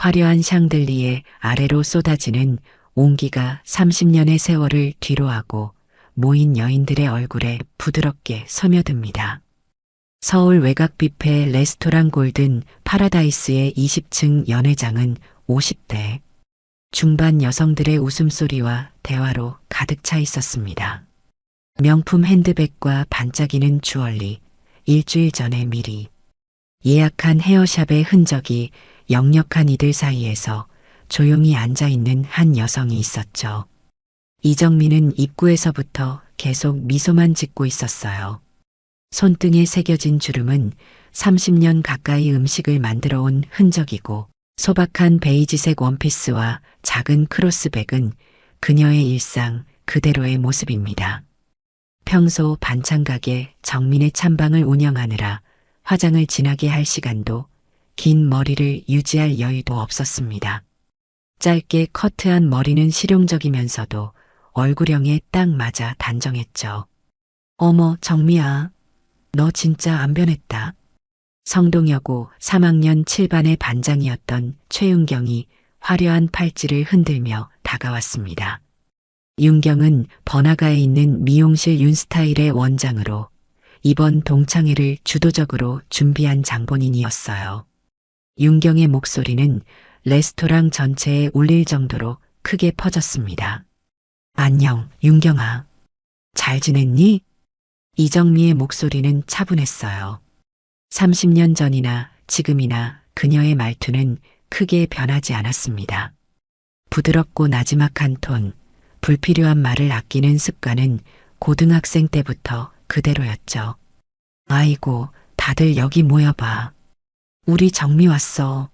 화려한 샹들리에 아래로 쏟아지는 온기가 30년의 세월을 뒤로하고 모인 여인들의 얼굴에 부드럽게 스며듭니다. 서울 외곽 뷔페 레스토랑 골든 파라다이스의 20층 연회장은 50대 중반 여성들의 웃음소리와 대화로 가득 차 있었습니다. 명품 핸드백과 반짝이는 주얼리, 일주일 전에 미리 예약한 헤어샵의 흔적이 역력한 이들 사이에서 조용히 앉아있는 한 여성이 있었죠. 이정민은 입구에서부터 계속 미소만 짓고 있었어요. 손등에 새겨진 주름은 30년 가까이 음식을 만들어 온 흔적이고 소박한 베이지색 원피스와 작은 크로스백은 그녀의 일상 그대로의 모습입니다. 평소 반찬가게 정민의 찬방을 운영하느라 화장을 진하게 할 시간도 긴 머리를 유지할 여유도 없었습니다. 짧게 커트한 머리는 실용적이면서도 얼굴형에 딱 맞아 단정했죠. 어머, 정미야. 너 진짜 안 변했다. 성동여고 3학년 7반의 반장이었던 최윤경이 화려한 팔찌를 흔들며 다가왔습니다. 윤경은 번화가에 있는 미용실 윤스타일의 원장으로 이번 동창회를 주도적으로 준비한 장본인이었어요. 윤경의 목소리는 레스토랑 전체에 울릴 정도로 크게 퍼졌습니다. 안녕, 윤경아. 잘 지냈니? 이정미의 목소리는 차분했어요. 30년 전이나 지금이나 그녀의 말투는 크게 변하지 않았습니다. 부드럽고 나지막한 톤, 불필요한 말을 아끼는 습관은 고등학생 때부터 그대로였죠. 아이고, 다들 여기 모여봐. 우리 정미 왔어.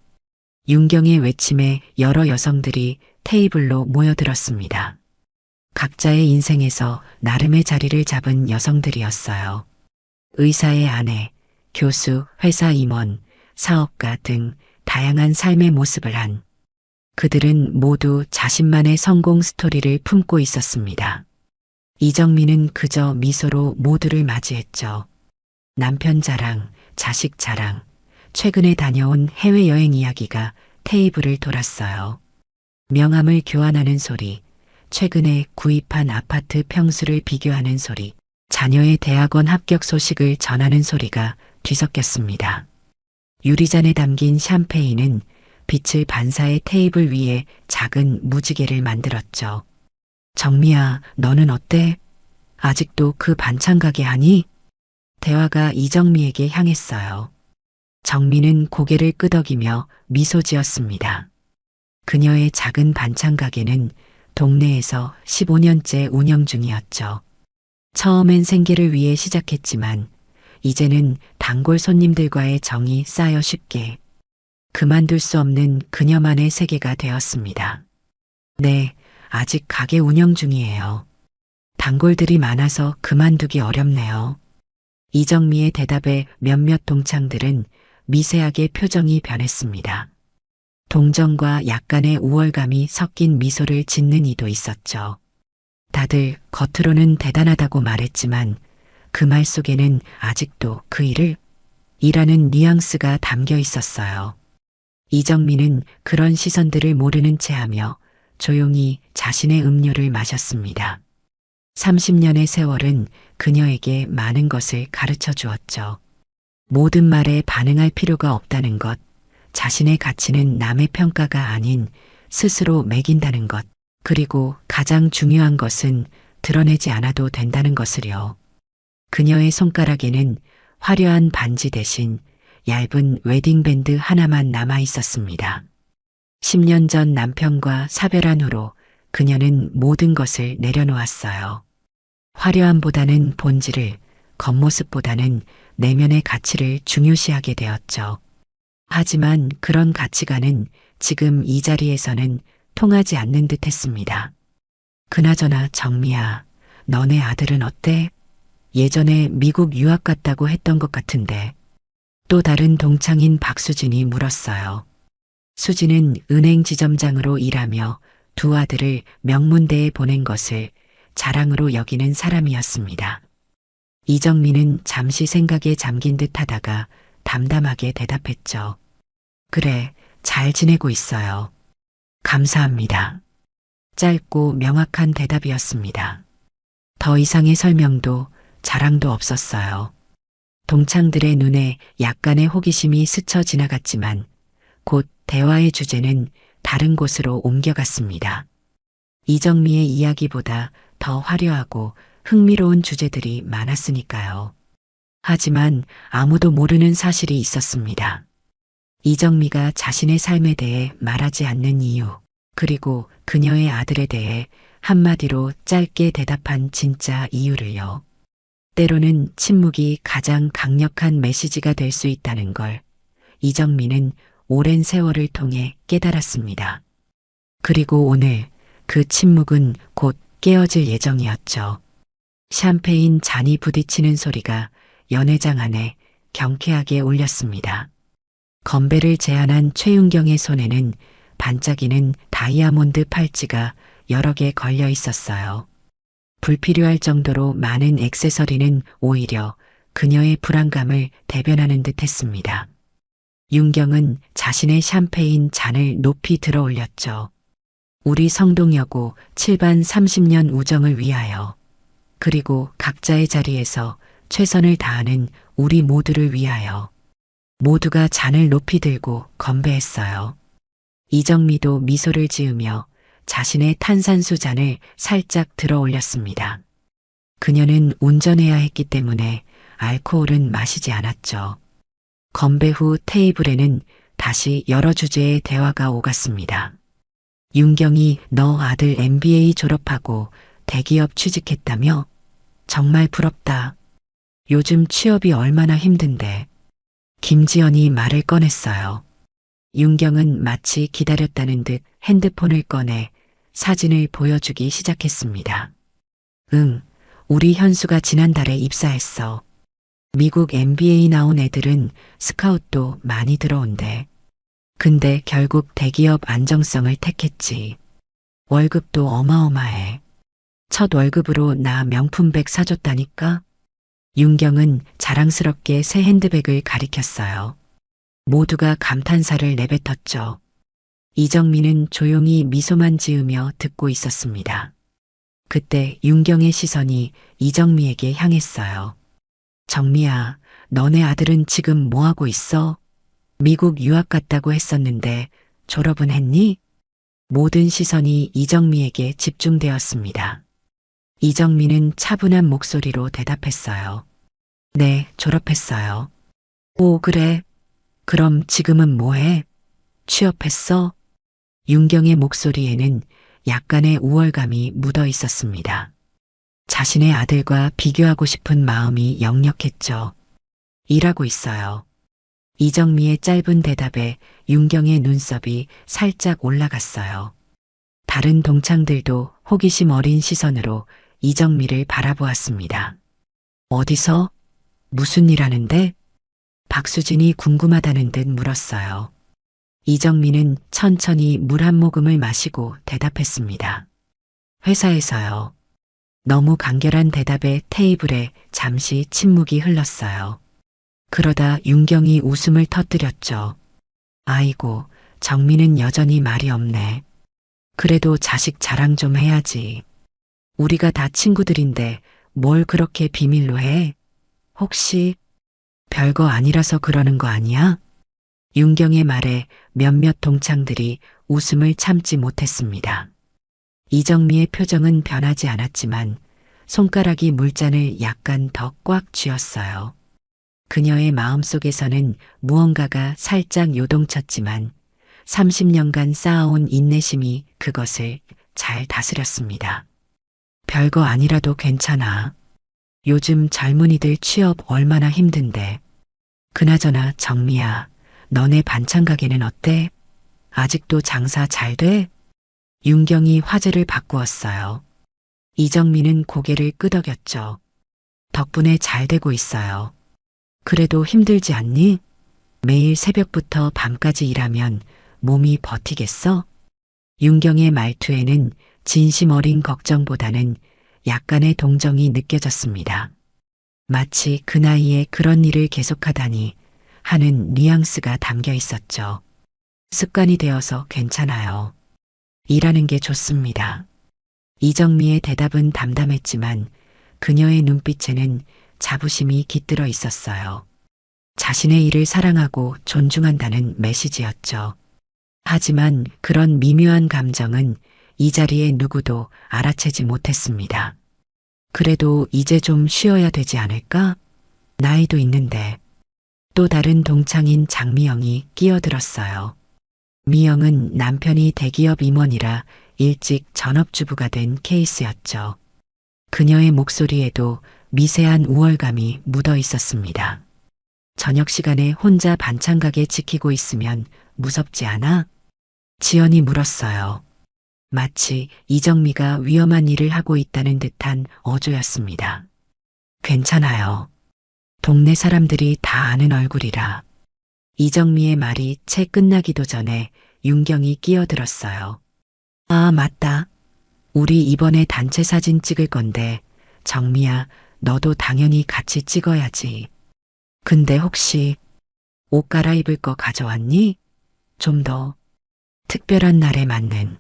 윤경의 외침에 여러 여성들이 테이블로 모여들었습니다. 각자의 인생에서 나름의 자리를 잡은 여성들이었어요. 의사의 아내, 교수, 회사 임원, 사업가 등 다양한 삶의 모습을 한 그들은 모두 자신만의 성공 스토리를 품고 있었습니다. 이정민은 그저 미소로 모두를 맞이했죠. 남편 자랑, 자식 자랑, 최근에 다녀온 해외여행 이야기가 테이블을 돌았어요. 명함을 교환하는 소리, 최근에 구입한 아파트 평수를 비교하는 소리, 자녀의 대학원 합격 소식을 전하는 소리가 뒤섞였습니다. 유리잔에 담긴 샴페인은 빛을 반사해 테이블 위에 작은 무지개를 만들었죠. 정미야, 너는 어때? 아직도 그 반찬 가게 하니? 대화가 이정미에게 향했어요. 정미는 고개를 끄덕이며 미소 지었습니다. 그녀의 작은 반찬 가게는 동네에서 15년째 운영 중이었죠. 처음엔 생계를 위해 시작했지만 이제는 단골 손님들과의 정이 쌓여 쉽게 그만둘 수 없는 그녀만의 세계가 되었습니다. 네, 아직 가게 운영 중이에요. 단골들이 많아서 그만두기 어렵네요. 이정미의 대답에 몇몇 동창들은 미세하게 표정이 변했습니다. 동정과 약간의 우월감이 섞인 미소를 짓는 이도 있었죠. 다들 겉으로는 대단하다고 말했지만 그 말 속에는 아직도 그 일을 이라는 뉘앙스가 담겨 있었어요. 이정민은 그런 시선들을 모르는 채 하며 조용히 자신의 음료를 마셨습니다. 30년의 세월은 그녀에게 많은 것을 가르쳐 주었죠. 모든 말에 반응할 필요가 없다는 것, 자신의 가치는 남의 평가가 아닌 스스로 매긴다는 것, 그리고 가장 중요한 것은 드러내지 않아도 된다는 것을요. 그녀의 손가락에는 화려한 반지 대신 얇은 웨딩밴드 하나만 남아 있었습니다. 10년 전 남편과 사별한 후로 그녀는 모든 것을 내려놓았어요. 화려함보다는 본질을, 겉모습보다는 내면의 가치를 중요시하게 되었죠. 하지만 그런 가치관은 지금 이 자리에서는 통하지 않는 듯 했습니다. 그나저나 정미야, 너네 아들은 어때? 예전에 미국 유학 갔다고 했던 것 같은데. 또 다른 동창인 박수진이 물었어요. 수진은 은행 지점장으로 일하며 두 아들을 명문대에 보낸 것을 자랑으로 여기는 사람이었습니다. 이정민은 잠시 생각에 잠긴 듯 하다가 담담하게 대답했죠. 그래, 잘 지내고 있어요. 감사합니다. 짧고 명확한 대답이었습니다. 더 이상의 설명도 자랑도 없었어요. 동창들의 눈에 약간의 호기심이 스쳐 지나갔지만 곧 대화의 주제는 다른 곳으로 옮겨갔습니다. 이정미의 이야기보다 더 화려하고 흥미로운 주제들이 많았으니까요. 하지만 아무도 모르는 사실이 있었습니다. 이정미가 자신의 삶에 대해 말하지 않는 이유, 그리고 그녀의 아들에 대해 한마디로 짧게 대답한 진짜 이유를요. 때로는 침묵이 가장 강력한 메시지가 될 수 있다는 걸 이정미는 오랜 세월을 통해 깨달았습니다. 그리고 오늘 그 침묵은 곧 깨어질 예정이었죠. 샴페인 잔이 부딪히는 소리가 연회장 안에 경쾌하게 울렸습니다. 건배를 제안한 최윤경의 손에는 반짝이는 다이아몬드 팔찌가 여러 개 걸려 있었어요. 불필요할 정도로 많은 액세서리는 오히려 그녀의 불안감을 대변하는 듯 했습니다. 윤경은 자신의 샴페인 잔을 높이 들어 올렸죠. 우리 성동여고 7반 30년 우정을 위하여, 그리고 각자의 자리에서 최선을 다하는 우리 모두를 위하여. 모두가 잔을 높이 들고 건배했어요. 이정미도 미소를 지으며 자신의 탄산수 잔을 살짝 들어 올렸습니다. 그녀는 운전해야 했기 때문에 알코올은 마시지 않았죠. 건배 후 테이블에는 다시 여러 주제의 대화가 오갔습니다. 윤경이 너 아들 MBA 졸업하고 대기업 취직했다며? 정말 부럽다. 요즘 취업이 얼마나 힘든데. 김지연이 말을 꺼냈어요. 윤경은 마치 기다렸다는 듯 핸드폰을 꺼내 사진을 보여주기 시작했습니다. 응, 우리 현수가 지난달에 입사했어. 미국 MBA 나온 애들은 스카웃도 많이 들어온대. 근데 결국 대기업 안정성을 택했지. 월급도 어마어마해. 첫 월급으로 나 명품백 사줬다니까? 윤경은 자랑스럽게 새 핸드백을 가리켰어요. 모두가 감탄사를 내뱉었죠. 이정미는 조용히 미소만 지으며 듣고 있었습니다. 그때 윤경의 시선이 이정미에게 향했어요. 정미야, 너네 아들은 지금 뭐하고 있어? 미국 유학 갔다고 했었는데 졸업은 했니? 모든 시선이 이정미에게 집중되었습니다. 이정미는 차분한 목소리로 대답했어요. 네, 졸업했어요. 오, 그래. 그럼 지금은 뭐해? 취업했어? 윤경의 목소리에는 약간의 우월감이 묻어 있었습니다. 자신의 아들과 비교하고 싶은 마음이 역력했죠. 일하고 있어요. 이정미의 짧은 대답에 윤경의 눈썹이 살짝 올라갔어요. 다른 동창들도 호기심 어린 시선으로 이정미를 바라보았습니다. 어디서? 무슨 일 하는데? 박수진이 궁금하다는 듯 물었어요. 이정미는 천천히 물 한 모금을 마시고 대답했습니다. 회사에서요. 너무 간결한 대답에 테이블에 잠시 침묵이 흘렀어요. 그러다 윤경이 웃음을 터뜨렸죠. 아이고, 정미는 여전히 말이 없네. 그래도 자식 자랑 좀 해야지. 우리가 다 친구들인데 뭘 그렇게 비밀로 해? 혹시 별거 아니라서 그러는 거 아니야? 윤경의 말에 몇몇 동창들이 웃음을 참지 못했습니다. 이정미의 표정은 변하지 않았지만 손가락이 물잔을 약간 더 꽉 쥐었어요. 그녀의 마음속에서는 무언가가 살짝 요동쳤지만 30년간 쌓아온 인내심이 그것을 잘 다스렸습니다. 별거 아니라도 괜찮아. 요즘 젊은이들 취업 얼마나 힘든데. 그나저나 정미야, 너네 반찬 가게는 어때? 아직도 장사 잘 돼? 윤경이 화제를 바꾸었어요. 이정미는 고개를 끄덕였죠. 덕분에 잘 되고 있어요. 그래도 힘들지 않니? 매일 새벽부터 밤까지 일하면 몸이 버티겠어? 윤경의 말투에는 진심 어린 걱정보다는 약간의 동정이 느껴졌습니다. 마치 그 나이에 그런 일을 계속하다니 하는 뉘앙스가 담겨 있었죠. 습관이 되어서 괜찮아요. 일하는 게 좋습니다. 이정미의 대답은 담담했지만 그녀의 눈빛에는 자부심이 깃들어 있었어요. 자신의 일을 사랑하고 존중한다는 메시지였죠. 하지만 그런 미묘한 감정은 이 자리에 누구도 알아채지 못했습니다. 그래도 이제 좀 쉬어야 되지 않을까? 나이도 있는데. 또 다른 동창인 장미영이 끼어들었어요. 미영은 남편이 대기업 임원이라 일찍 전업주부가 된 케이스였죠. 그녀의 목소리에도 미세한 우월감이 묻어 있었습니다. 저녁 시간에 혼자 반찬 가게 지키고 있으면 무섭지 않아? 지연이 물었어요. 마치 이정미가 위험한 일을 하고 있다는 듯한 어조였습니다. 괜찮아요. 동네 사람들이 다 아는 얼굴이라. 이정미의 말이 채 끝나기도 전에 윤경이 끼어들었어요. 아, 맞다. 우리 이번에 단체 사진 찍을 건데, 정미야, 너도 당연히 같이 찍어야지. 근데 혹시 옷 갈아입을 거 가져왔니? 좀 더 특별한 날에 맞는.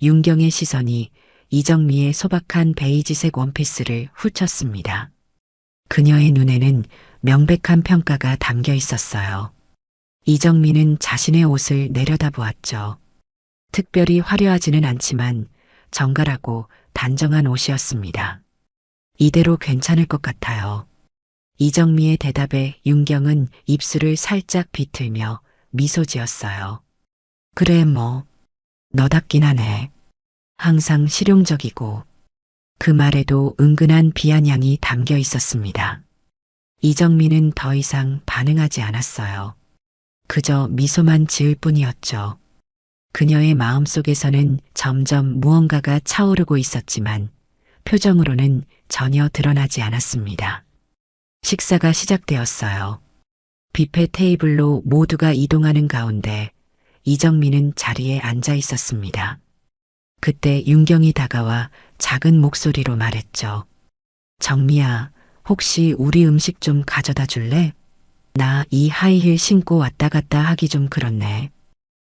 윤경의 시선이 이정미의 소박한 베이지색 원피스를 훑쳤습니다. 그녀의 눈에는 명백한 평가가 담겨 있었어요. 이정미는 자신의 옷을 내려다보았죠. 특별히 화려하지는 않지만 정갈하고 단정한 옷이었습니다. 이대로 괜찮을 것 같아요. 이정미의 대답에 윤경은 입술을 살짝 비틀며 미소 지었어요. 그래 뭐, 너답긴 하네. 항상 실용적이고. 그 말에도 은근한 비아냥이 담겨 있었습니다. 이정미는 더 이상 반응하지 않았어요. 그저 미소만 지을 뿐이었죠. 그녀의 마음속에서는 점점 무언가가 차오르고 있었지만 표정으로는 전혀 드러나지 않았습니다. 식사가 시작되었어요. 뷔페 테이블로 모두가 이동하는 가운데 이정미는 자리에 앉아 있었습니다. 그때 윤경이 다가와 작은 목소리로 말했죠. 정미야, 혹시 우리 음식 좀 가져다 줄래? 나 이 하이힐 신고 왔다 갔다 하기 좀 그렇네.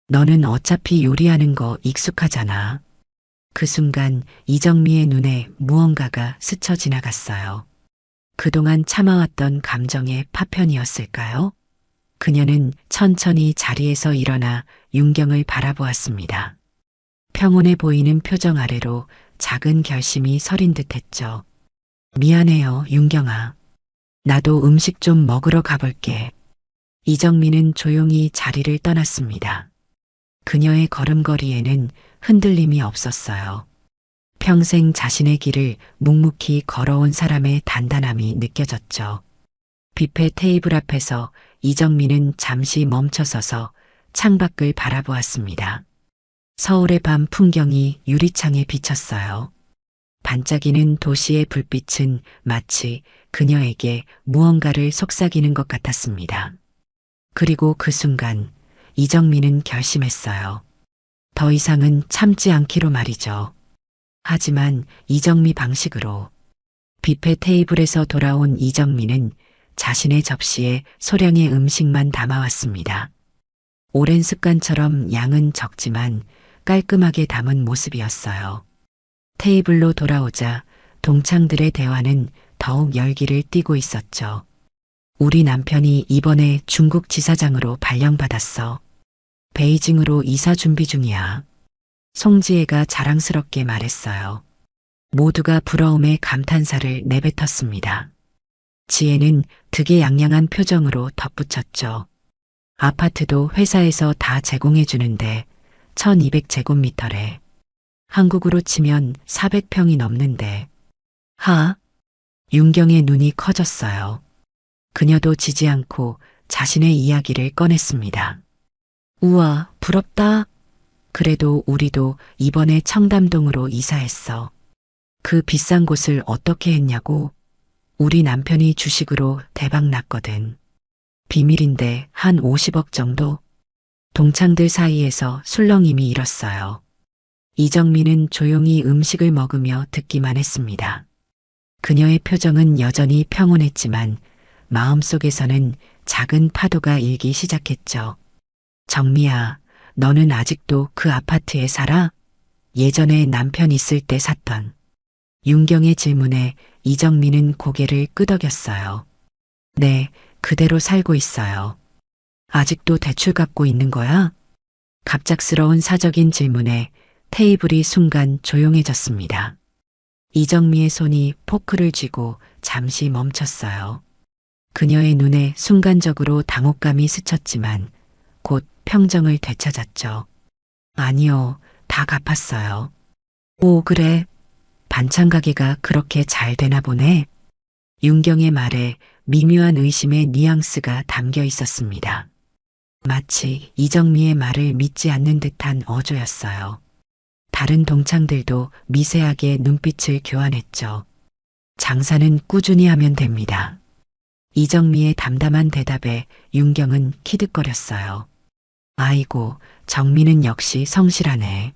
너는 어차피 요리하는 거 익숙하잖아. 그 순간 이정미의 눈에 무언가가 스쳐 지나갔어요. 그동안 참아왔던 감정의 파편이었을까요? 그녀는 천천히 자리에서 일어나 윤경을 바라보았습니다. 평온해 보이는 표정 아래로 작은 결심이 서린 듯했죠. 미안해요, 윤경아. 나도 음식 좀 먹으러 가볼게. 이정미는 조용히 자리를 떠났습니다. 그녀의 걸음걸이에는 흔들림이 없었어요. 평생 자신의 길을 묵묵히 걸어온 사람의 단단함이 느껴졌죠. 뷔페 테이블 앞에서 이정미는 잠시 멈춰서서 창밖을 바라보았습니다. 서울의 밤 풍경이 유리창에 비쳤어요. 반짝이는 도시의 불빛은 마치 그녀에게 무언가를 속삭이는 것 같았습니다. 그리고 그 순간 이정미는 결심했어요. 더 이상은 참지 않기로 말이죠. 하지만 이정미 방식으로. 뷔페 테이블에서 돌아온 이정미는 자신의 접시에 소량의 음식만 담아왔습니다. 오랜 습관처럼 양은 적지만 깔끔하게 담은 모습이었어요. 테이블로 돌아오자 동창들의 대화는 더욱 열기를 띠고 있었죠. 우리 남편이 이번에 중국 지사장으로 발령받았어. 베이징으로 이사 준비 중이야. 송지혜가 자랑스럽게 말했어요. 모두가 부러움의 감탄사를 내뱉었습니다. 지혜는 득의양양한 표정으로 덧붙였죠. 아파트도 회사에서 다 제공해 주는데 1200제곱미터래. 한국으로 치면 400평이 넘는데. 하? 윤경의 눈이 커졌어요. 그녀도 지지 않고 자신의 이야기를 꺼냈습니다. 우와, 부럽다. 그래도 우리도 이번에 청담동으로 이사했어. 그 비싼 곳을 어떻게 했냐고? 우리 남편이 주식으로 대박 났거든. 비밀인데 한 50억 정도? 동창들 사이에서 술렁임이 일었어요. 이정미는 조용히 음식을 먹으며 듣기만 했습니다. 그녀의 표정은 여전히 평온했지만 마음속에서는 작은 파도가 일기 시작했죠. 정미야, 너는 아직도 그 아파트에 살아? 예전에 남편 있을 때 샀던. 윤경의 질문에 이정민은 고개를 끄덕였어요. 네, 그대로 살고 있어요. 아직도 대출 갚고 있는 거야? 갑작스러운 사적인 질문에 테이블이 순간 조용해졌습니다. 이정미의 손이 포크를 쥐고 잠시 멈췄어요. 그녀의 눈에 순간적으로 당혹감이 스쳤지만 곧 평정을 되찾았죠. 아니요, 다 갚았어요. 오, 그래. 반찬 가게가 그렇게 잘 되나 보네. 윤경의 말에 미묘한 의심의 뉘앙스가 담겨 있었습니다. 마치 이정미의 말을 믿지 않는 듯한 어조였어요. 다른 동창들도 미세하게 눈빛을 교환했죠. 장사는 꾸준히 하면 됩니다. 이정미의 담담한 대답에 윤경은 키득거렸어요. 아이고, 정미는 역시 성실하네.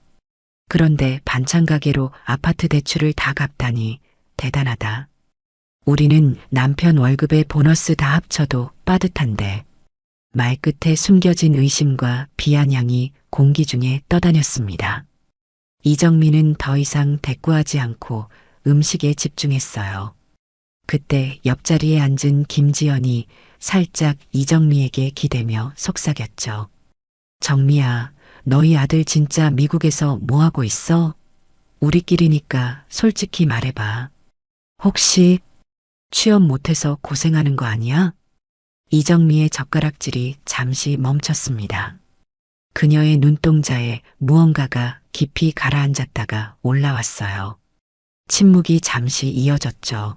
그런데 반찬 가게로 아파트 대출을 다 갚다니 대단하다. 우리는 남편 월급에 보너스 다 합쳐도 빠듯한데. 말끝에 숨겨진 의심과 비아냥이 공기 중에 떠다녔습니다. 이정민은 더 이상 대꾸하지 않고 음식에 집중했어요. 그때 옆자리에 앉은 김지연이 살짝 이정미에게 기대며 속삭였죠. 정미야, 너희 아들 진짜 미국에서 뭐하고 있어? 우리끼리니까 솔직히 말해봐. 혹시 취업 못해서 고생하는 거 아니야? 이정미의 젓가락질이 잠시 멈췄습니다. 그녀의 눈동자에 무언가가 깊이 가라앉았다가 올라왔어요. 침묵이 잠시 이어졌죠.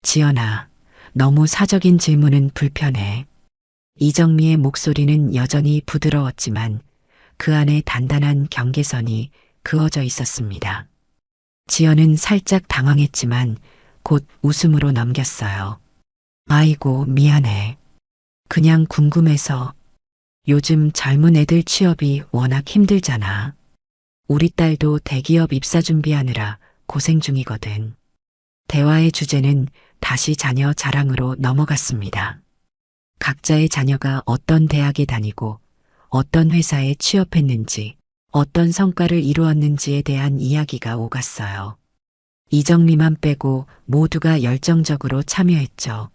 지연아, 너무 사적인 질문은 불편해. 이정미의 목소리는 여전히 부드러웠지만 그 안에 단단한 경계선이 그어져 있었습니다. 지연은 살짝 당황했지만 곧 웃음으로 넘겼어요. 아이고, 미안해. 그냥 궁금해서. 요즘 젊은 애들 취업이 워낙 힘들잖아. 우리 딸도 대기업 입사 준비하느라 고생 중이거든. 대화의 주제는 다시 자녀 자랑으로 넘어갔습니다. 각자의 자녀가 어떤 대학에 다니고 어떤 회사에 취업했는지, 어떤 성과를 이루었는지에 대한 이야기가 오갔어요. 이정미만 빼고 모두가 열정적으로 참여했죠.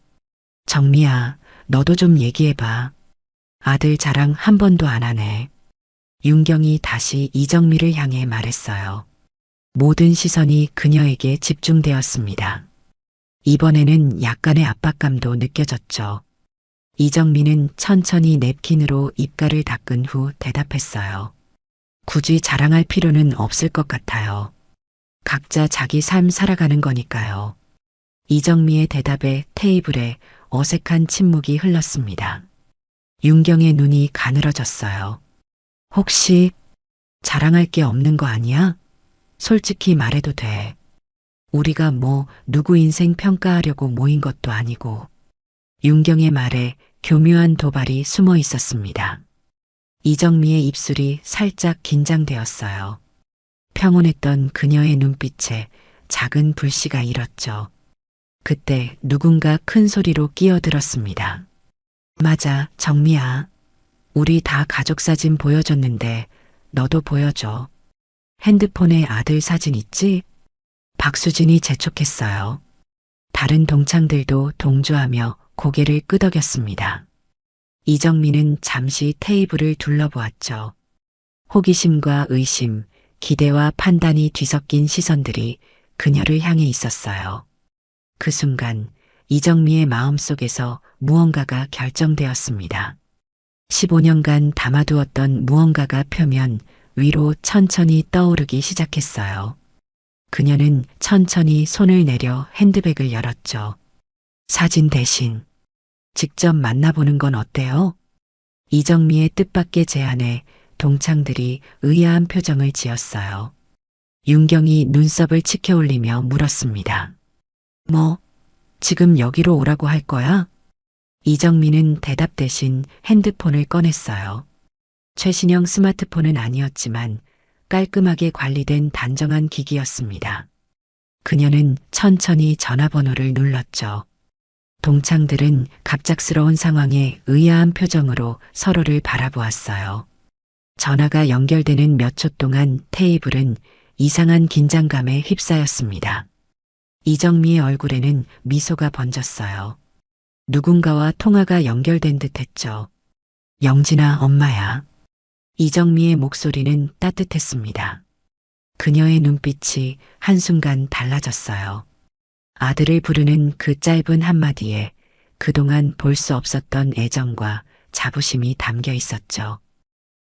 정미야, 너도 좀 얘기해봐. 아들 자랑 한 번도 안 하네. 윤경이 다시 이정미를 향해 말했어요. 모든 시선이 그녀에게 집중되었습니다. 이번에는 약간의 압박감도 느껴졌죠. 이정미는 천천히 냅킨으로 입가를 닦은 후 대답했어요. 굳이 자랑할 필요는 없을 것 같아요. 각자 자기 삶 살아가는 거니까요. 이정미의 대답에 테이블에 어색한 침묵이 흘렀습니다. 윤경의 눈이 가늘어졌어요. 혹시 자랑할 게 없는 거 아니야? 솔직히 말해도 돼. 우리가 뭐 누구 인생 평가하려고 모인 것도 아니고. 윤경의 말에 교묘한 도발이 숨어 있었습니다. 이정미의 입술이 살짝 긴장되었어요. 평온했던 그녀의 눈빛에 작은 불씨가 일었죠. 그때 누군가 큰 소리로 끼어들었습니다. 맞아, 정미야. 우리 다 가족 사진 보여줬는데 너도 보여줘. 핸드폰에 아들 사진 있지? 박수진이 재촉했어요. 다른 동창들도 동조하며 고개를 끄덕였습니다. 이정미는 잠시 테이블을 둘러보았죠. 호기심과 의심, 기대와 판단이 뒤섞인 시선들이 그녀를 향해 있었어요. 그 순간 이정미의 마음속에서 무언가가 결정되었습니다. 15년간 담아두었던 무언가가 표면 위로 천천히 떠오르기 시작했어요. 그녀는 천천히 손을 내려 핸드백을 열었죠. 사진 대신 직접 만나보는 건 어때요? 이정미의 뜻밖의 제안에 동창들이 의아한 표정을 지었어요. 윤경이 눈썹을 치켜 올리며 물었습니다. 뭐, 지금 여기로 오라고 할 거야? 이정미는 대답 대신 핸드폰을 꺼냈어요. 최신형 스마트폰은 아니었지만 깔끔하게 관리된 단정한 기기였습니다. 그녀는 천천히 전화번호를 눌렀죠. 동창들은 갑작스러운 상황에 의아한 표정으로 서로를 바라보았어요. 전화가 연결되는 몇 초 동안 테이블은 이상한 긴장감에 휩싸였습니다. 이정미의 얼굴에는 미소가 번졌어요. 누군가와 통화가 연결된 듯 했죠. 영진아, 엄마야. 이정미의 목소리는 따뜻했습니다. 그녀의 눈빛이 한순간 달라졌어요. 아들을 부르는 그 짧은 한마디에 그동안 볼 수 없었던 애정과 자부심이 담겨 있었죠.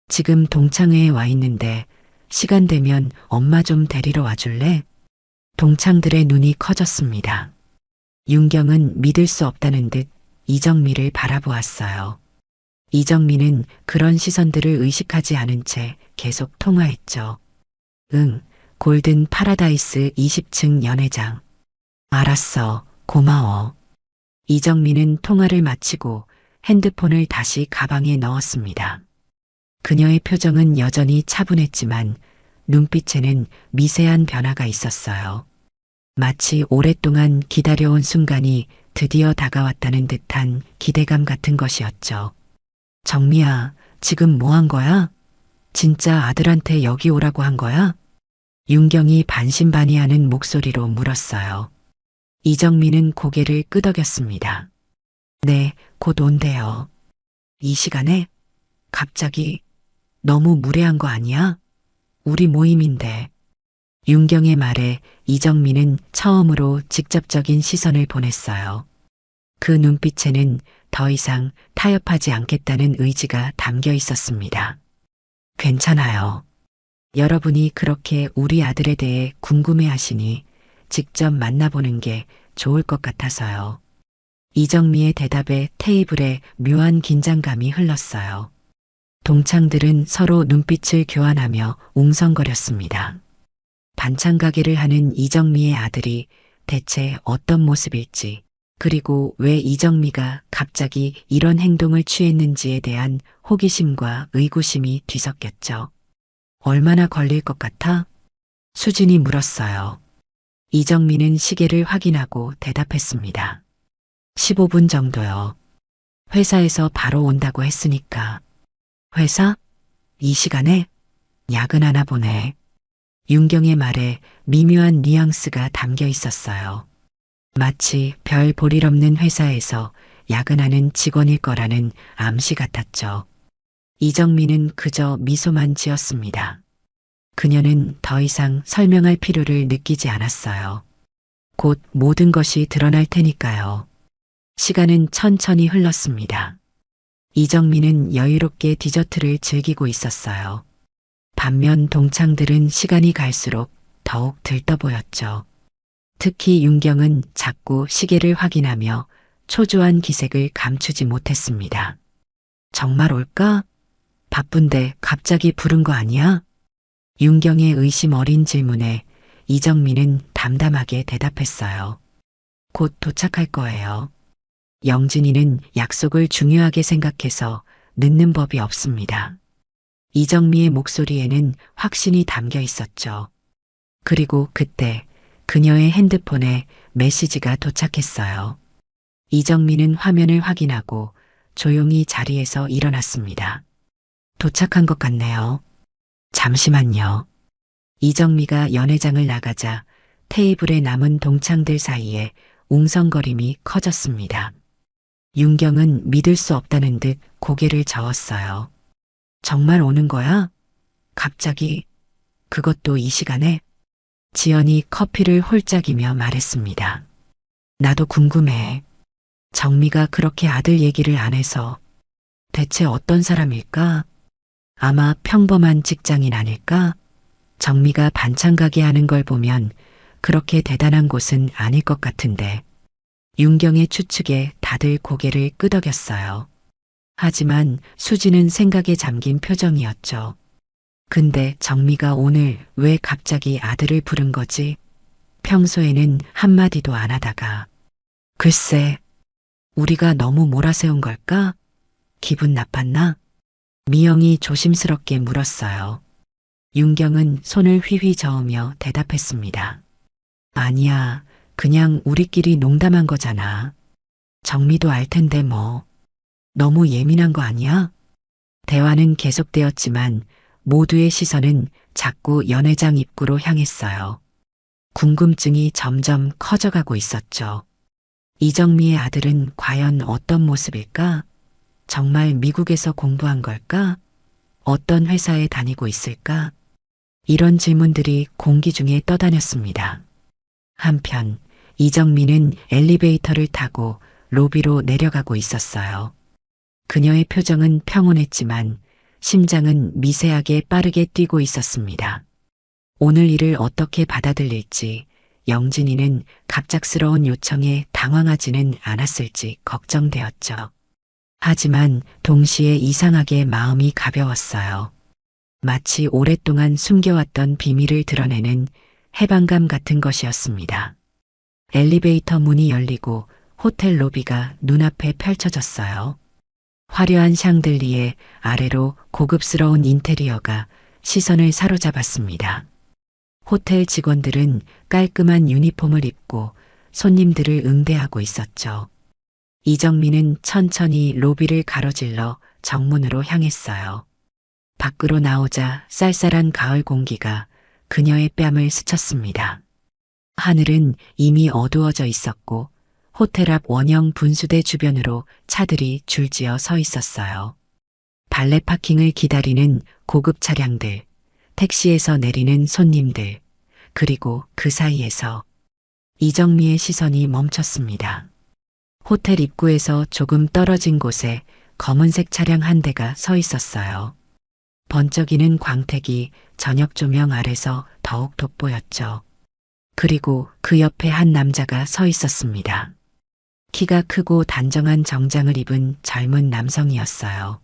지금 동창회에 와 있는데 시간 되면 엄마 좀 데리러 와줄래? 동창들의 눈이 커졌습니다. 윤경은 믿을 수 없다는 듯 이정미를 바라보았어요. 이정미는 그런 시선들을 의식하지 않은 채 계속 통화했죠. 응, 골든 파라다이스 20층 연회장. 알았어, 고마워. 이정미는 통화를 마치고 핸드폰을 다시 가방에 넣었습니다. 그녀의 표정은 여전히 차분했지만 눈빛에는 미세한 변화가 있었어요. 마치 오랫동안 기다려온 순간이 드디어 다가왔다는 듯한 기대감 같은 것이었죠. 정미야, 지금 뭐 한 거야? 진짜 아들한테 여기 오라고 한 거야? 윤경이 반신반의하는 목소리로 물었어요. 이정미는 고개를 끄덕였습니다. 네, 곧 온대요. 이 시간에? 갑자기? 너무 무례한 거 아니야? 우리 모임인데. 윤경의 말에 이정미는 처음으로 직접적인 시선을 보냈어요. 그 눈빛에는 더 이상 타협하지 않겠다는 의지가 담겨 있었습니다. 괜찮아요. 여러분이 그렇게 우리 아들에 대해 궁금해 하시니 직접 만나보는 게 좋을 것 같아서요. 이정미의 대답에 테이블에 묘한 긴장감이 흘렀어요. 동창들은 서로 눈빛을 교환하며 웅성거렸습니다. 반찬 가게를 하는 이정미의 아들이 대체 어떤 모습일지, 그리고 왜 이정미가 갑자기 이런 행동을 취했는지에 대한 호기심과 의구심이 뒤섞였죠. 얼마나 걸릴 것 같아? 수진이 물었어요. 이정미는 시계를 확인하고 대답했습니다. 15분 정도요. 회사에서 바로 온다고 했으니까. 회사? 이 시간에? 야근하나 보네. 윤경의 말에 미묘한 뉘앙스가 담겨 있었어요. 마치 별 볼일 없는 회사에서 야근하는 직원일 거라는 암시 같았죠. 이정미는 그저 미소만 지었습니다. 그녀는 더 이상 설명할 필요를 느끼지 않았어요. 곧 모든 것이 드러날 테니까요. 시간은 천천히 흘렀습니다. 이정미는 여유롭게 디저트를 즐기고 있었어요. 반면 동창들은 시간이 갈수록 더욱 들떠 보였죠. 특히 윤경은 자꾸 시계를 확인하며 초조한 기색을 감추지 못했습니다. 정말 올까? 바쁜데 갑자기 부른 거 아니야? 윤경의 의심 어린 질문에 이정미는 담담하게 대답했어요. 곧 도착할 거예요. 영진이는 약속을 중요하게 생각해서 늦는 법이 없습니다. 이정미의 목소리에는 확신이 담겨 있었죠. 그리고 그때 그녀의 핸드폰에 메시지가 도착했어요. 이정미는 화면을 확인하고 조용히 자리에서 일어났습니다. 도착한 것 같네요. 잠시만요. 이정미가 연회장을 나가자 테이블에 남은 동창들 사이에 웅성거림이 커졌습니다. 윤경은 믿을 수 없다는 듯 고개를 저었어요. 정말 오는 거야? 갑자기? 그것도 이 시간에? 지연이 커피를 홀짝이며 말했습니다. 나도 궁금해. 정미가 그렇게 아들 얘기를 안 해서 대체 어떤 사람일까? 아마 평범한 직장인 아닐까? 정미가 반찬 가게 하는 걸 보면 그렇게 대단한 곳은 아닐 것 같은데. 윤경의 추측에 다들 고개를 끄덕였어요. 하지만 수지는 생각에 잠긴 표정이었죠. 근데 정미가 오늘 왜 갑자기 아들을 부른 거지? 평소에는 한마디도 안 하다가. 글쎄, 우리가 너무 몰아세운 걸까? 기분 나빴나? 미영이 조심스럽게 물었어요. 윤경은 손을 휘휘 저으며 대답했습니다. 아니야, 그냥 우리끼리 농담한 거잖아. 정미도 알 텐데 뭐. 너무 예민한 거 아니야? 대화는 계속되었지만 모두의 시선은 자꾸 연회장 입구로 향했어요. 궁금증이 점점 커져가고 있었죠. 이정미의 아들은 과연 어떤 모습일까? 정말 미국에서 공부한 걸까? 어떤 회사에 다니고 있을까? 이런 질문들이 공기 중에 떠다녔습니다. 한편 이정미는 엘리베이터를 타고 로비로 내려가고 있었어요. 그녀의 표정은 평온했지만 심장은 미세하게 빠르게 뛰고 있었습니다. 오늘 일을 어떻게 받아들일지, 영진이는 갑작스러운 요청에 당황하지는 않았을지 걱정되었죠. 하지만 동시에 이상하게 마음이 가벼웠어요. 마치 오랫동안 숨겨왔던 비밀을 드러내는 해방감 같은 것이었습니다. 엘리베이터 문이 열리고 호텔 로비가 눈앞에 펼쳐졌어요. 화려한 샹들리에 아래로 고급스러운 인테리어가 시선을 사로잡았습니다. 호텔 직원들은 깔끔한 유니폼을 입고 손님들을 응대하고 있었죠. 이정민은 천천히 로비를 가로질러 정문으로 향했어요. 밖으로 나오자 쌀쌀한 가을 공기가 그녀의 뺨을 스쳤습니다. 하늘은 이미 어두워져 있었고 호텔 앞 원형 분수대 주변으로 차들이 줄지어 서 있었어요. 발레 파킹을 기다리는 고급 차량들, 택시에서 내리는 손님들, 그리고 그 사이에서 이정미의 시선이 멈췄습니다. 호텔 입구에서 조금 떨어진 곳에 검은색 차량 한 대가 서 있었어요. 번쩍이는 광택이 저녁 조명 아래서 더욱 돋보였죠. 그리고 그 옆에 한 남자가 서 있었습니다. 키가 크고 단정한 정장을 입은 젊은 남성이었어요.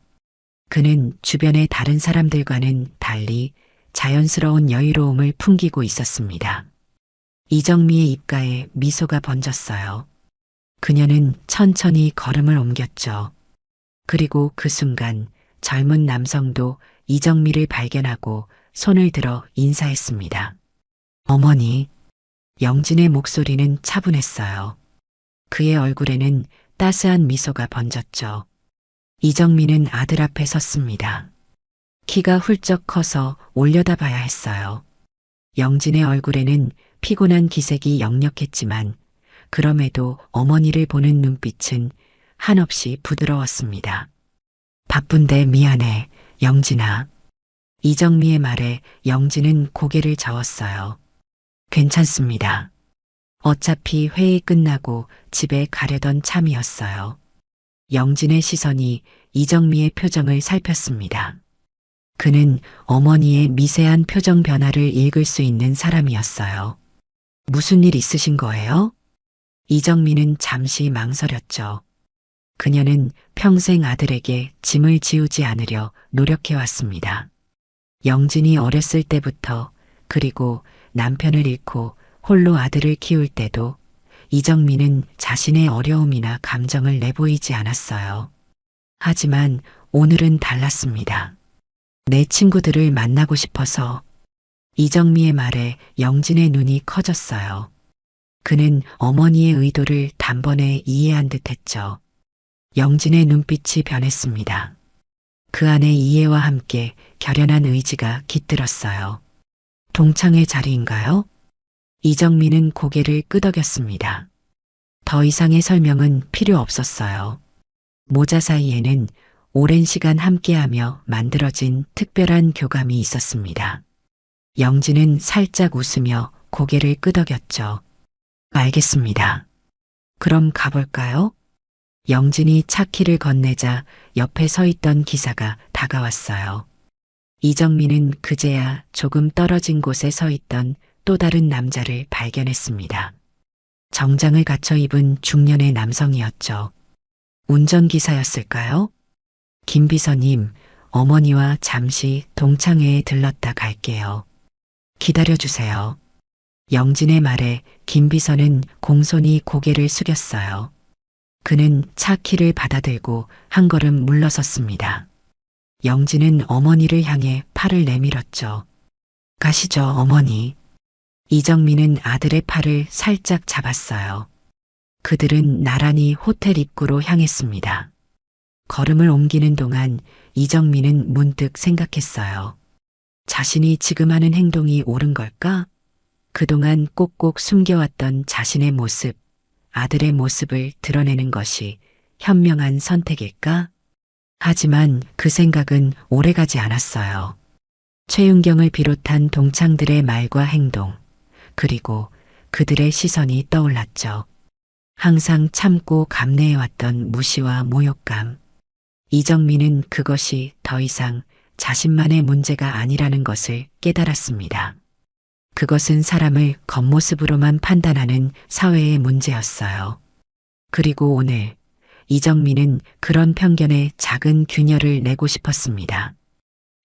그는 주변의 다른 사람들과는 달리 자연스러운 여유로움을 풍기고 있었습니다. 이정미의 입가에 미소가 번졌어요. 그녀는 천천히 걸음을 옮겼죠. 그리고 그 순간 젊은 남성도 이정미를 발견하고 손을 들어 인사했습니다. 어머니. 영진의 목소리는 차분했어요. 그의 얼굴에는 따스한 미소가 번졌죠. 이정미는 아들 앞에 섰습니다. 키가 훌쩍 커서 올려다봐야 했어요. 영진의 얼굴에는 피곤한 기색이 역력했지만 그럼에도 어머니를 보는 눈빛은 한없이 부드러웠습니다. 바쁜데 미안해, 영진아. 이정미의 말에 영진은 고개를 저었어요. 괜찮습니다. 어차피 회의 끝나고 집에 가려던 참이었어요. 영진의 시선이 이정미의 표정을 살폈습니다. 그는 어머니의 미세한 표정 변화를 읽을 수 있는 사람이었어요. 무슨 일 있으신 거예요? 이정미는 잠시 망설였죠. 그녀는 평생 아들에게 짐을 지우지 않으려 노력해왔습니다. 영진이 어렸을 때부터 그리고 남편을 잃고 홀로 아들을 키울 때도 이정미는 자신의 어려움이나 감정을 내보이지 않았어요. 하지만 오늘은 달랐습니다. 내 친구들을 만나고 싶어서. 이정미의 말에 영진의 눈이 커졌어요. 그는 어머니의 의도를 단번에 이해한 듯했죠. 영진의 눈빛이 변했습니다. 그 안에 이해와 함께 결연한 의지가 깃들었어요. 동창회 자리인가요? 이정미는 고개를 끄덕였습니다. 더 이상의 설명은 필요 없었어요. 모자 사이에는 오랜 시간 함께하며 만들어진 특별한 교감이 있었습니다. 영진은 살짝 웃으며 고개를 끄덕였죠. 알겠습니다. 그럼 가볼까요? 영진이 차 키를 건네자 옆에 서 있던 기사가 다가왔어요. 이정미는 그제야 조금 떨어진 곳에 서 있던 또 다른 남자를 발견했습니다. 정장을 갖춰 입은 중년의 남성이었죠. 운전기사였을까요? 김 비서님, 어머니와 잠시 동창회에 들렀다 갈게요. 기다려주세요. 영진의 말에 김 비서는 공손히 고개를 숙였어요. 그는 차 키를 받아들고 한 걸음 물러섰습니다. 영진은 어머니를 향해 팔을 내밀었죠. 가시죠, 어머니. 이정미는 아들의 팔을 살짝 잡았어요. 그들은 나란히 호텔 입구로 향했습니다. 걸음을 옮기는 동안 이정미는 문득 생각했어요. 자신이 지금 하는 행동이 옳은 걸까? 그동안 꼭꼭 숨겨왔던 자신의 모습, 아들의 모습을 드러내는 것이 현명한 선택일까? 하지만 그 생각은 오래가지 않았어요. 최윤경을 비롯한 동창들의 말과 행동, 그리고 그들의 시선이 떠올랐죠. 항상 참고 감내해왔던 무시와 모욕감. 이정민은 그것이 더 이상 자신만의 문제가 아니라는 것을 깨달았습니다. 그것은 사람을 겉모습으로만 판단하는 사회의 문제였어요. 그리고 오늘 이정민은 그런 편견에 작은 균열을 내고 싶었습니다.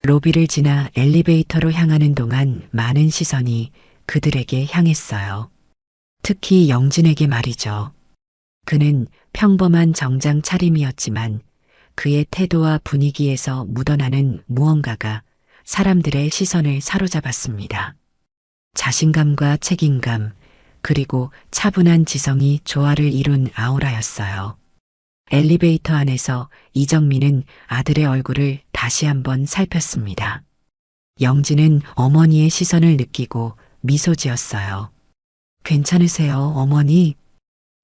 로비를 지나 엘리베이터로 향하는 동안 많은 시선이 그들에게 향했어요. 특히 영진에게 말이죠. 그는 평범한 정장 차림이었지만 그의 태도와 분위기에서 묻어나는 무언가가 사람들의 시선을 사로잡았습니다. 자신감과 책임감, 그리고 차분한 지성이 조화를 이룬 아우라였어요. 엘리베이터 안에서 이정민은 아들의 얼굴을 다시 한번 살폈습니다. 영진은 어머니의 시선을 느끼고 미소 지었어요. 괜찮으세요, 어머니?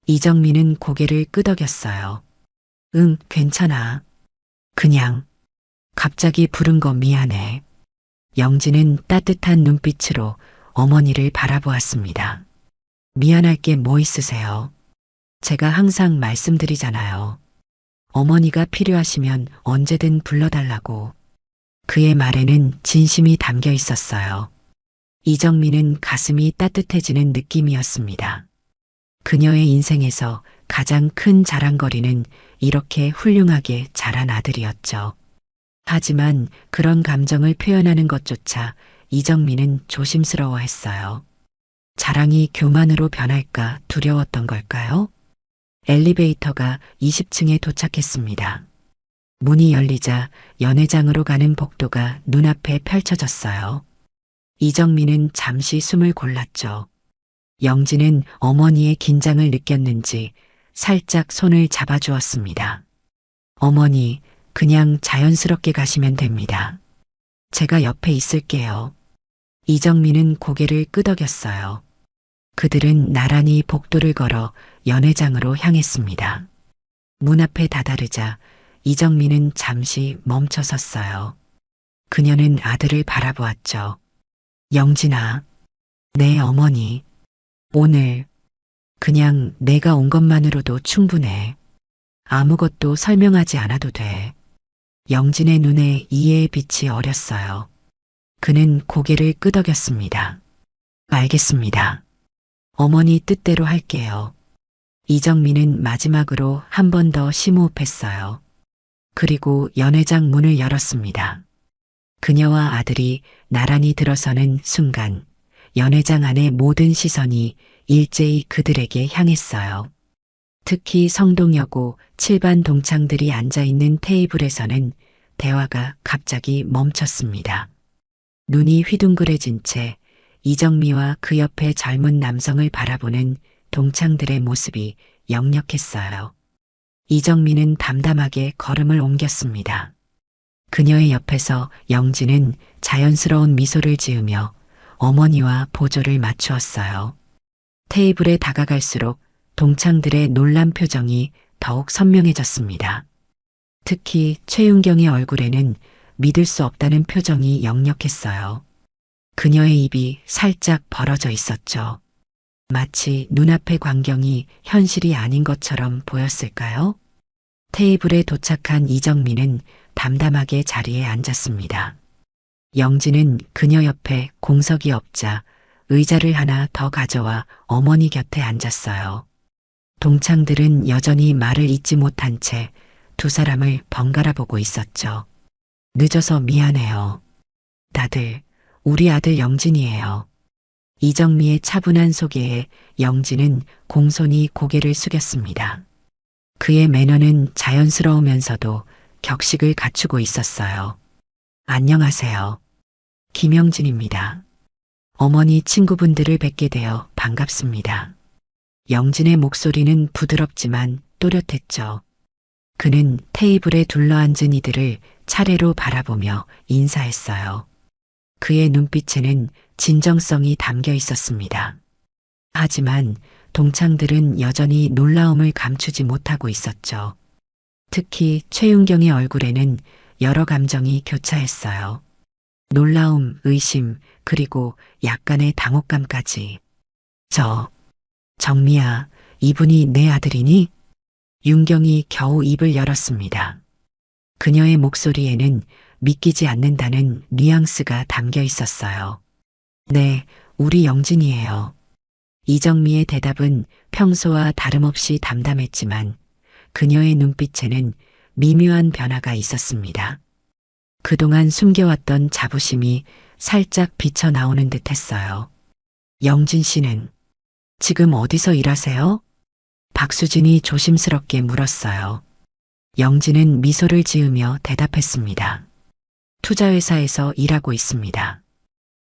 이정민은 고개를 끄덕였어요. 응, 괜찮아. 그냥 갑자기 부른 거 미안해. 영진은 따뜻한 눈빛으로 어머니를 바라보았습니다. 미안할 게 뭐 있으세요? 제가 항상 말씀드리잖아요. 어머니가 필요하시면 언제든 불러달라고. 그의 말에는 진심이 담겨 있었어요. 이정민은 가슴이 따뜻해지는 느낌이었습니다. 그녀의 인생에서 가장 큰 자랑거리는 이렇게 훌륭하게 자란 아들이었죠. 하지만 그런 감정을 표현하는 것조차 이정민은 조심스러워했어요. 자랑이 교만으로 변할까 두려웠던 걸까요? 엘리베이터가 20층에 도착했습니다. 문이 열리자 연회장으로 가는 복도가 눈앞에 펼쳐졌어요. 이정민은 잠시 숨을 골랐죠. 영진은 어머니의 긴장을 느꼈는지 살짝 손을 잡아주었습니다. 어머니, 그냥 자연스럽게 가시면 됩니다. 제가 옆에 있을게요. 이정민은 고개를 끄덕였어요. 그들은 나란히 복도를 걸어 연회장으로 향했습니다. 문 앞에 다다르자 이정민은 잠시 멈춰 섰어요. 그녀는 아들을 바라보았죠. 영진아, 네 어머니. 오늘 그냥 내가 온 것만으로도 충분해. 아무것도 설명하지 않아도 돼. 영진의 눈에 이해의 빛이 어렸어요. 그는 고개를 끄덕였습니다. 알겠습니다. 어머니 뜻대로 할게요. 이정민은 마지막으로 한 번 더 심호흡했어요. 그리고 연회장 문을 열었습니다. 그녀와 아들이 나란히 들어서는 순간 연회장 안의 모든 시선이 일제히 그들에게 향했어요. 특히 성동여고 7반 동창들이 앉아있는 테이블에서는 대화가 갑자기 멈췄습니다. 눈이 휘둥그레진 채 이정미와 그 옆에 젊은 남성을 바라보는 동창들의 모습이 역력했어요. 이정미는 담담하게 걸음을 옮겼습니다. 그녀의 옆에서 영진은 자연스러운 미소를 지으며 어머니와 보조를 맞추었어요. 테이블에 다가갈수록 동창들의 놀란 표정이 더욱 선명해졌습니다. 특히 최윤경의 얼굴에는 믿을 수 없다는 표정이 역력했어요. 그녀의 입이 살짝 벌어져 있었죠. 마치 눈앞의 광경이 현실이 아닌 것처럼 보였을까요? 테이블에 도착한 이정민은 담담하게 자리에 앉았습니다. 영진은 그녀 옆에 공석이 없자 의자를 하나 더 가져와 어머니 곁에 앉았어요. 동창들은 여전히 말을 잇지 못한 채 두 사람을 번갈아 보고 있었죠. 늦어서 미안해요. 다들 우리 아들 영진이에요. 이정미의 차분한 소개에 영진은 공손히 고개를 숙였습니다. 그의 매너는 자연스러우면서도 격식을 갖추고 있었어요. 안녕하세요. 김영진입니다. 어머니 친구분들을 뵙게 되어 반갑습니다. 영진의 목소리는 부드럽지만 또렷했죠. 그는 테이블에 둘러앉은 이들을 차례로 바라보며 인사했어요. 그의 눈빛에는 진정성이 담겨 있었습니다. 하지만 동창들은 여전히 놀라움을 감추지 못하고 있었죠. 특히 최윤경의 얼굴에는 여러 감정이 교차했어요. 놀라움, 의심, 그리고 약간의 당혹감까지. 정미야, 이분이 내 아들이니? 윤경이 겨우 입을 열었습니다. 그녀의 목소리에는 믿기지 않는다는 뉘앙스가 담겨 있었어요. 네, 우리 영진이에요. 이정미의 대답은 평소와 다름없이 담담했지만 그녀의 눈빛에는 미묘한 변화가 있었습니다. 그동안 숨겨왔던 자부심이 살짝 비쳐나오는 듯 했어요. 영진 씨는 지금 어디서 일하세요? 박수진이 조심스럽게 물었어요. 영진은 미소를 지으며 대답했습니다. 투자회사에서 일하고 있습니다.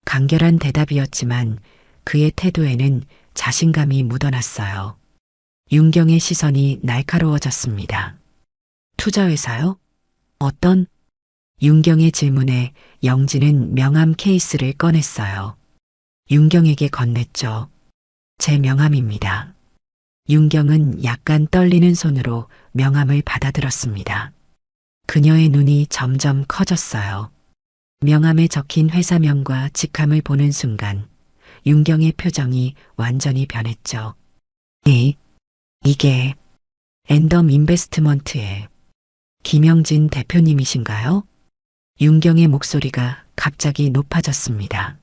간결한 대답이었지만 그의 태도에는 자신감이 묻어났어요. 윤경의 시선이 날카로워졌습니다. 투자회사요? 어떤? 윤경의 질문에 영진은 명함 케이스를 꺼냈어요. 윤경에게 건넸죠. 제 명함입니다. 윤경은 약간 떨리는 손으로 명함을 받아들었습니다. 그녀의 눈이 점점 커졌어요. 명함에 적힌 회사명과 직함을 보는 순간 윤경의 표정이 완전히 변했죠. 이게 엔덤 인베스트먼트의 김영진 대표님이신가요? 윤경의 목소리가 갑자기 높아졌습니다.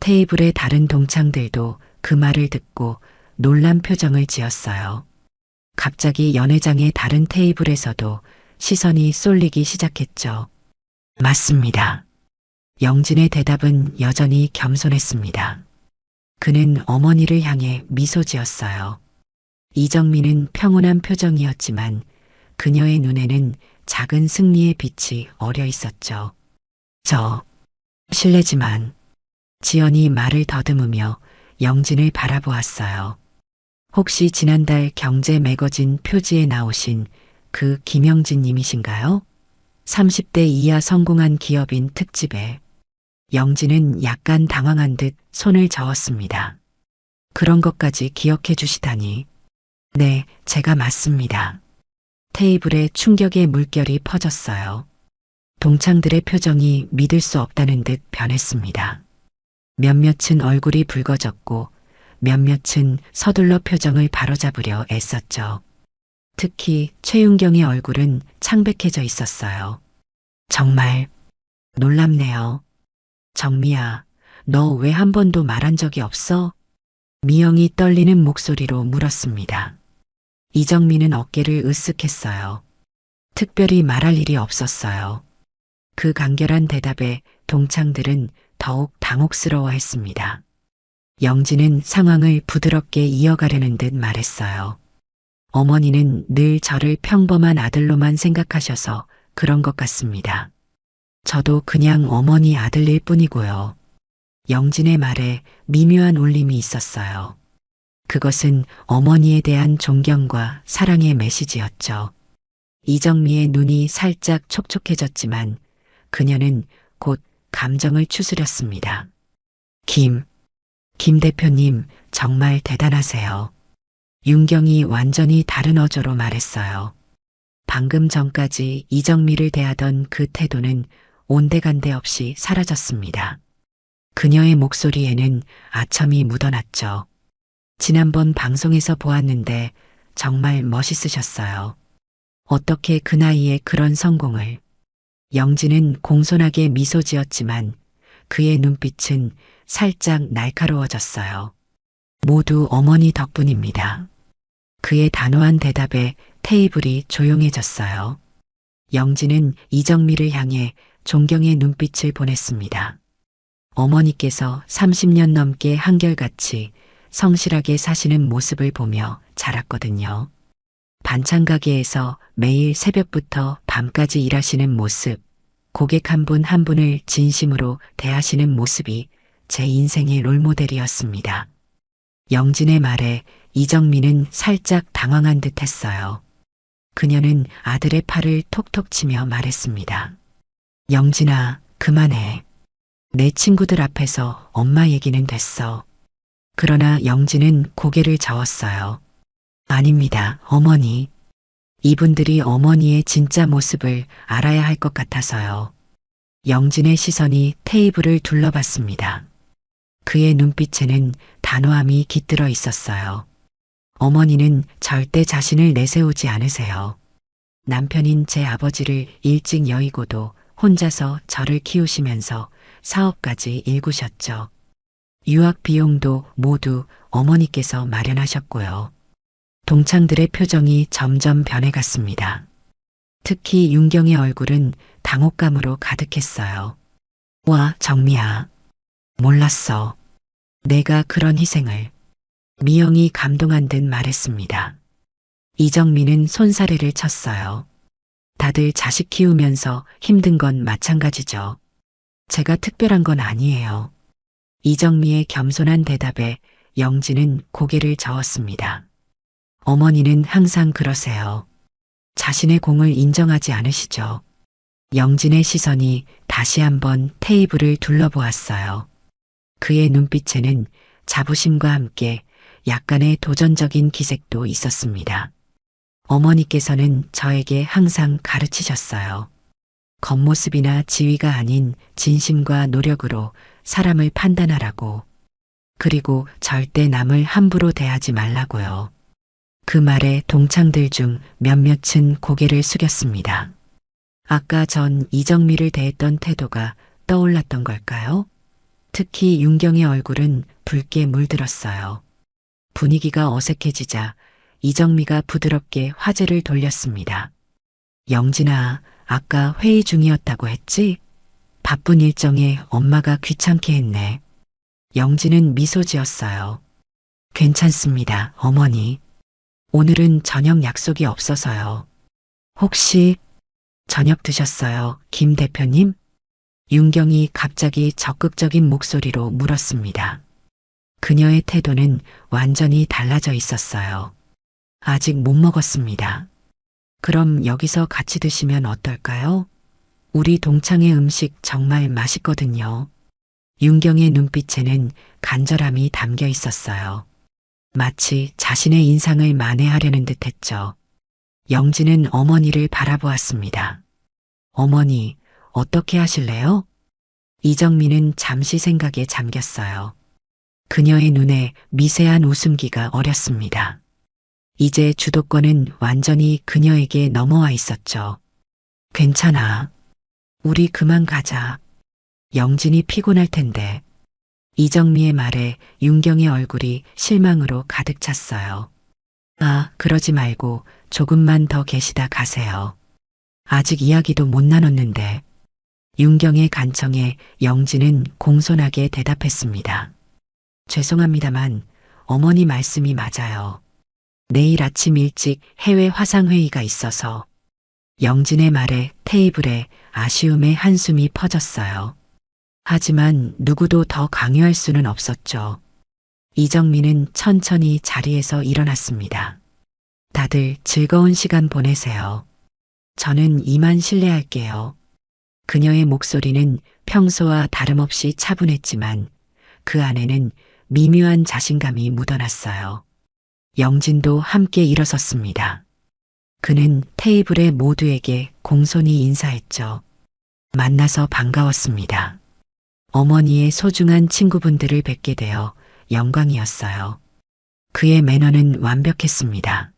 테이블의 다른 동창들도 그 말을 듣고 놀란 표정을 지었어요. 갑자기 연회장의 다른 테이블에서도 시선이 쏠리기 시작했죠. 맞습니다. 영진의 대답은 여전히 겸손했습니다. 그는 어머니를 향해 미소 지었어요. 이정미는 평온한 표정이었지만 그녀의 눈에는 작은 승리의 빛이 어려 있었죠. 실례지만 지연이 말을 더듬으며 영진을 바라보았어요. 혹시 지난달 경제 매거진 표지에 나오신 그 김영진 님이신가요? 30대 이하 성공한 기업인 특집에 영진은 약간 당황한 듯 손을 저었습니다. 그런 것까지 기억해 주시다니. 네, 제가 맞습니다. 테이블에 충격의 물결이 퍼졌어요. 동창들의 표정이 믿을 수 없다는 듯 변했습니다. 몇몇은 얼굴이 붉어졌고 몇몇은 서둘러 표정을 바로잡으려 애썼죠. 특히 최윤경의 얼굴은 창백해져 있었어요. 정말 놀랍네요. 정미야, 너 왜 한 번도 말한 적이 없어? 미영이 떨리는 목소리로 물었습니다. 이정미는 어깨를 으쓱했어요. 특별히 말할 일이 없었어요. 그 간결한 대답에 동창들은 더욱 당혹스러워했습니다. 영진은 상황을 부드럽게 이어가려는 듯 말했어요. 어머니는 늘 저를 평범한 아들로만 생각하셔서 그런 것 같습니다. 저도 그냥 어머니 아들일 뿐이고요. 영진의 말에 미묘한 울림이 있었어요. 그것은 어머니에 대한 존경과 사랑의 메시지였죠. 이정미의 눈이 살짝 촉촉해졌지만 그녀는 곧 감정을 추스렸습니다. 김 대표님 정말 대단하세요. 윤경이 완전히 다른 어조로 말했어요. 방금 전까지 이정미를 대하던 그 태도는 온데간데 없이 사라졌습니다. 그녀의 목소리에는 아첨이 묻어났죠. 지난번 방송에서 보았는데 정말 멋있으셨어요. 어떻게 그 나이에 그런 성공을. 영진은 공손하게 미소 지었지만 그의 눈빛은 살짝 날카로워졌어요. 모두 어머니 덕분입니다. 그의 단호한 대답에 테이블이 조용해졌어요. 영진은 이정미를 향해 존경의 눈빛을 보냈습니다. 어머니께서 30년 넘게 한결같이 성실하게 사시는 모습을 보며 자랐거든요. 반찬 가게에서 매일 새벽부터 밤까지 일하시는 모습, 고객 한 분 한 분을 진심으로 대하시는 모습이 제 인생의 롤모델이었습니다. 영진의 말에 이정미는 살짝 당황한 듯 했어요. 그녀는 아들의 팔을 톡톡 치며 말했습니다. 영진아, 그만해. 내 친구들 앞에서 엄마 얘기는 됐어. 그러나 영진은 고개를 저었어요. 아닙니다, 어머니. 이분들이 어머니의 진짜 모습을 알아야 할 것 같아서요. 영진의 시선이 테이블을 둘러봤습니다. 그의 눈빛에는 단호함이 깃들어 있었어요. 어머니는 절대 자신을 내세우지 않으세요. 남편인 제 아버지를 일찍 여의고도 혼자서 저를 키우시면서 사업까지 일구셨죠. 유학 비용도 모두 어머니께서 마련하셨고요. 동창들의 표정이 점점 변해갔습니다. 특히 윤경의 얼굴은 당혹감으로 가득했어요. 와, 정미야. 몰랐어. 내가 그런 희생을. 미영이 감동한 듯 말했습니다. 이정민은 손사래를 쳤어요. 다들 자식 키우면서 힘든 건 마찬가지죠. 제가 특별한 건 아니에요. 이정미의 겸손한 대답에 영진은 고개를 저었습니다. 어머니는 항상 그러세요. 자신의 공을 인정하지 않으시죠. 영진의 시선이 다시 한번 테이블을 둘러보았어요. 그의 눈빛에는 자부심과 함께 약간의 도전적인 기색도 있었습니다. 어머니께서는 저에게 항상 가르치셨어요. 겉모습이나 지위가 아닌 진심과 노력으로 사람을 판단하라고. 그리고 절대 남을 함부로 대하지 말라고요. 그 말에 동창들 중 몇몇은 고개를 숙였습니다. 아까 전 이정미를 대했던 태도가 떠올랐던 걸까요? 특히 윤경의 얼굴은 붉게 물들었어요. 분위기가 어색해지자 이정미가 부드럽게 화제를 돌렸습니다. 영진아, 아까 회의 중이었다고 했지? 바쁜 일정에 엄마가 귀찮게 했네. 영진은 미소 지었어요. 괜찮습니다, 어머니. 오늘은 저녁 약속이 없어서요. 혹시 저녁 드셨어요, 김 대표님? 윤경이 갑자기 적극적인 목소리로 물었습니다. 그녀의 태도는 완전히 달라져 있었어요. 아직 못 먹었습니다. 그럼 여기서 같이 드시면 어떨까요? 우리 동창의 음식 정말 맛있거든요. 윤경의 눈빛에는 간절함이 담겨 있었어요. 마치 자신의 인상을 만회하려는 듯 했죠. 영진은 어머니를 바라보았습니다. 어머니, 어떻게 하실래요? 이정민은 잠시 생각에 잠겼어요. 그녀의 눈에 미세한 웃음기가 어렸습니다. 이제 주도권은 완전히 그녀에게 넘어와 있었죠. 괜찮아. 우리 그만 가자. 영진이 피곤할 텐데. 이정미의 말에 윤경의 얼굴이 실망으로 가득 찼어요. 아, 그러지 말고 조금만 더 계시다 가세요. 아직 이야기도 못 나눴는데. 윤경의 간청에 영진은 공손하게 대답했습니다. 죄송합니다만 어머니 말씀이 맞아요. 내일 아침 일찍 해외 화상회의가 있어서. 영진의 말에 테이블에 아쉬움의 한숨이 퍼졌어요. 하지만 누구도 더 강요할 수는 없었죠. 이정민은 천천히 자리에서 일어났습니다. 다들 즐거운 시간 보내세요. 저는 이만 실례할게요. 그녀의 목소리는 평소와 다름없이 차분했지만 그 안에는 미묘한 자신감이 묻어났어요. 영진도 함께 일어섰습니다. 그는 테이블의 모두에게 공손히 인사했죠. 만나서 반가웠습니다. 어머니의 소중한 친구분들을 뵙게 되어 영광이었어요. 그의 매너는 완벽했습니다.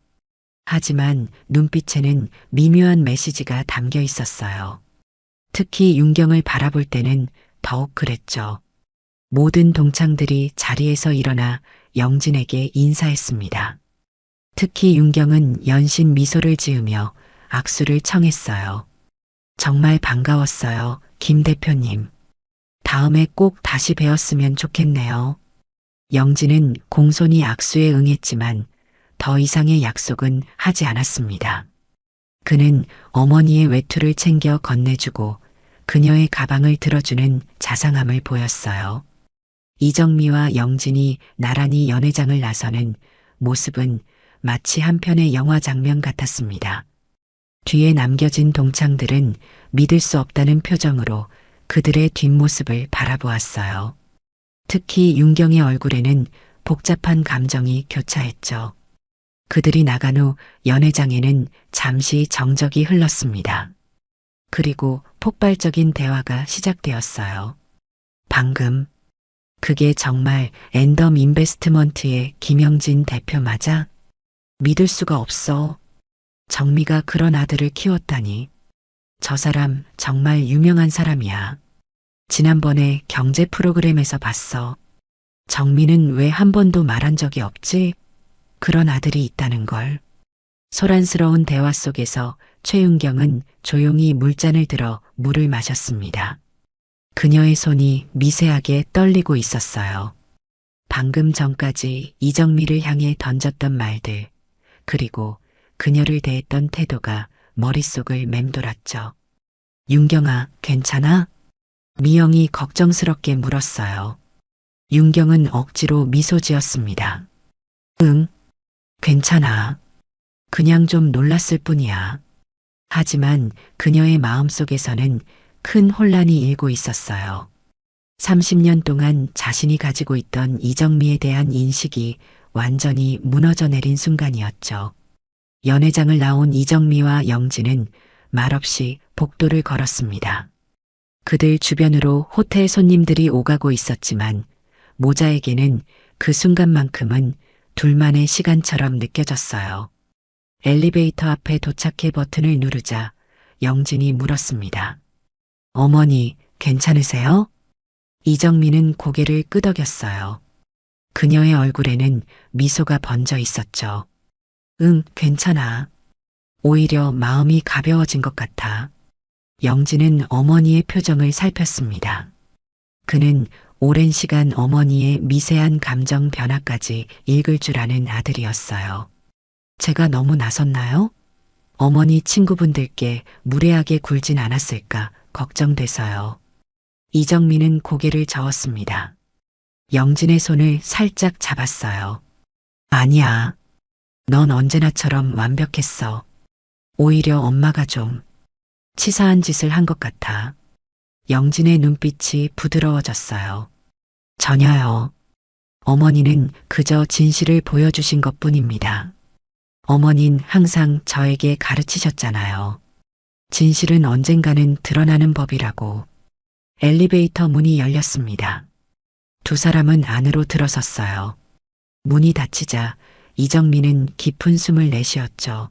하지만 눈빛에는 미묘한 메시지가 담겨 있었어요. 특히 윤경을 바라볼 때는 더욱 그랬죠. 모든 동창들이 자리에서 일어나 영진에게 인사했습니다. 특히 윤경은 연신 미소를 지으며 악수를 청했어요. 정말 반가웠어요, 김 대표님. 다음에 꼭 다시 뵈었으면 좋겠네요. 영진은 공손히 악수에 응했지만 더 이상의 약속은 하지 않았습니다. 그는 어머니의 외투를 챙겨 건네주고 그녀의 가방을 들어주는 자상함을 보였어요. 이정미와 영진이 나란히 연회장을 나서는 모습은 마치 한 편의 영화 장면 같았습니다. 뒤에 남겨진 동창들은 믿을 수 없다는 표정으로 그들의 뒷모습을 바라보았어요. 특히 윤경의 얼굴에는 복잡한 감정이 교차했죠. 그들이 나간 후 연회장에는 잠시 정적이 흘렀습니다. 그리고 폭발적인 대화가 시작되었어요. 방금 그게 정말 엔덤 인베스트먼트의 김영진 대표 맞아? 믿을 수가 없어. 정미가 그런 아들을 키웠다니. 저 사람 정말 유명한 사람이야. 지난번에 경제 프로그램에서 봤어. 정미는 왜 한 번도 말한 적이 없지? 그런 아들이 있다는 걸. 소란스러운 대화 속에서 최윤경은 조용히 물잔을 들어 물을 마셨습니다. 그녀의 손이 미세하게 떨리고 있었어요. 방금 전까지 이정미를 향해 던졌던 말들, 그리고 그녀를 대했던 태도가 머릿속을 맴돌았죠. 윤경아, 괜찮아? 미영이 걱정스럽게 물었어요. 윤경은 억지로 미소 지었습니다. 응, 괜찮아. 그냥 좀 놀랐을 뿐이야. 하지만 그녀의 마음속에서는 큰 혼란이 일고 있었어요. 30년 동안 자신이 가지고 있던 이정미에 대한 인식이 완전히 무너져 내린 순간이었죠. 연회장을 나온 이정미와 영진은 말없이 복도를 걸었습니다. 그들 주변으로 호텔 손님들이 오가고 있었지만 모자에게는 그 순간만큼은 둘만의 시간처럼 느껴졌어요. 엘리베이터 앞에 도착해 버튼을 누르자 영진이 물었습니다. 어머니, 괜찮으세요? 이정미는 고개를 끄덕였어요. 그녀의 얼굴에는 미소가 번져 있었죠. 응, 괜찮아. 오히려 마음이 가벼워진 것 같아. 영진은 어머니의 표정을 살폈습니다. 그는 오랜 시간 어머니의 미세한 감정 변화까지 읽을 줄 아는 아들이었어요. 제가 너무 나섰나요? 어머니 친구분들께 무례하게 굴진 않았을까 걱정돼서요. 이정미는 고개를 저었습니다. 영진의 손을 살짝 잡았어요. 아니야. 넌 언제나처럼 완벽했어. 오히려 엄마가 좀 치사한 짓을 한 것 같아. 영진의 눈빛이 부드러워졌어요. 전혀요. 어머니는 그저 진실을 보여주신 것 뿐입니다. 어머닌 항상 저에게 가르치셨잖아요. 진실은 언젠가는 드러나는 법이라고. 엘리베이터 문이 열렸습니다. 두 사람은 안으로 들어섰어요. 문이 닫히자 이정미는 깊은 숨을 내쉬었죠.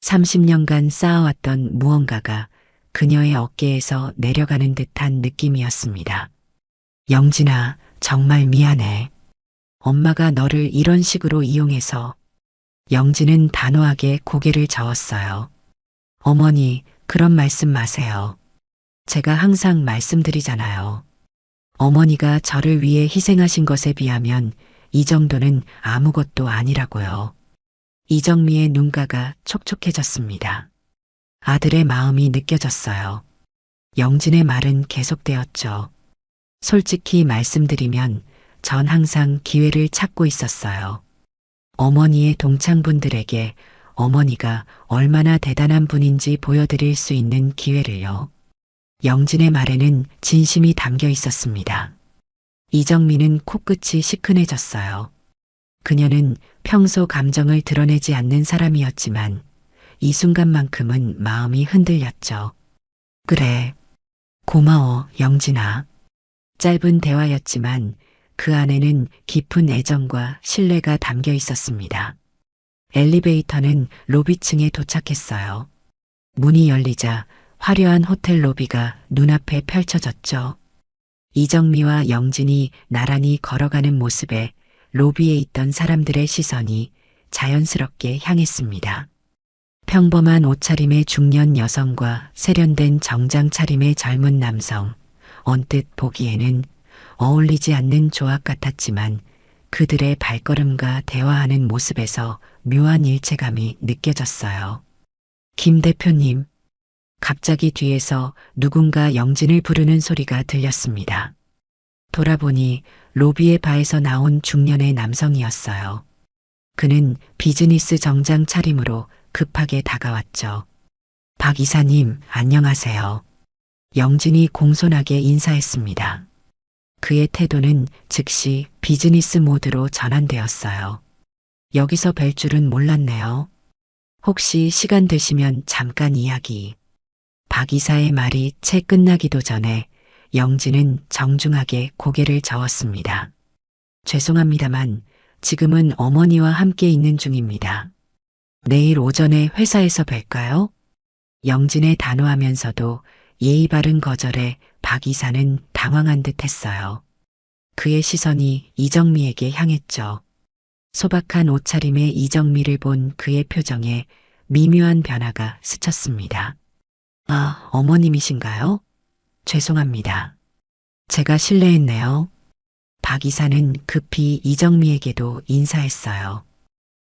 30년간 쌓아왔던 무언가가 그녀의 어깨에서 내려가는 듯한 느낌이었습니다. 영진아, 정말 미안해. 엄마가 너를 이런 식으로 이용해서. 영진은 단호하게 고개를 저었어요. 어머니, 그런 말씀 마세요. 제가 항상 말씀드리잖아요. 어머니가 저를 위해 희생하신 것에 비하면 이 정도는 아무것도 아니라고요. 이정미의 눈가가 촉촉해졌습니다. 아들의 마음이 느껴졌어요. 영진의 말은 계속되었죠. 솔직히 말씀드리면 전 항상 기회를 찾고 있었어요. 어머니의 동창분들에게 어머니가 얼마나 대단한 분인지 보여드릴 수 있는 기회를요. 영진의 말에는 진심이 담겨 있었습니다. 이정미는 코끝이 시큰해졌어요. 그녀는 평소 감정을 드러내지 않는 사람이었지만 이 순간만큼은 마음이 흔들렸죠. 그래. 고마워, 영진아. 짧은 대화였지만 그 안에는 깊은 애정과 신뢰가 담겨 있었습니다. 엘리베이터는 로비층에 도착했어요. 문이 열리자 화려한 호텔 로비가 눈앞에 펼쳐졌죠. 이정미와 영진이 나란히 걸어가는 모습에 로비에 있던 사람들의 시선이 자연스럽게 향했습니다. 평범한 옷차림의 중년 여성과 세련된 정장 차림의 젊은 남성, 언뜻 보기에는 어울리지 않는 조합 같았지만 그들의 발걸음과 대화하는 모습에서 묘한 일체감이 느껴졌어요. 김 대표님, 갑자기 뒤에서 누군가 영진을 부르는 소리가 들렸습니다. 돌아보니 로비의 바에서 나온 중년의 남성이었어요. 그는 비즈니스 정장 차림으로 급하게 다가왔죠. 박 이사님, 안녕하세요. 영진이 공손하게 인사했습니다. 그의 태도는 즉시 비즈니스 모드로 전환되었어요. 여기서 뵐 줄은 몰랐네요. 혹시 시간 되시면 잠깐 이야기. 박 이사의 말이 채 끝나기도 전에 영진은 정중하게 고개를 저었습니다. 죄송합니다만 지금은 어머니와 함께 있는 중입니다. 내일 오전에 회사에서 뵐까요? 영진의 단호하면서도 예의 바른 거절에 박 이사는 당황한 듯 했어요. 그의 시선이 이정미에게 향했죠. 소박한 옷차림의 이정미를 본 그의 표정에 미묘한 변화가 스쳤습니다. 아, 어머님이신가요? 죄송합니다. 제가 실례했네요. 박 이사는 급히 이정미에게도 인사했어요.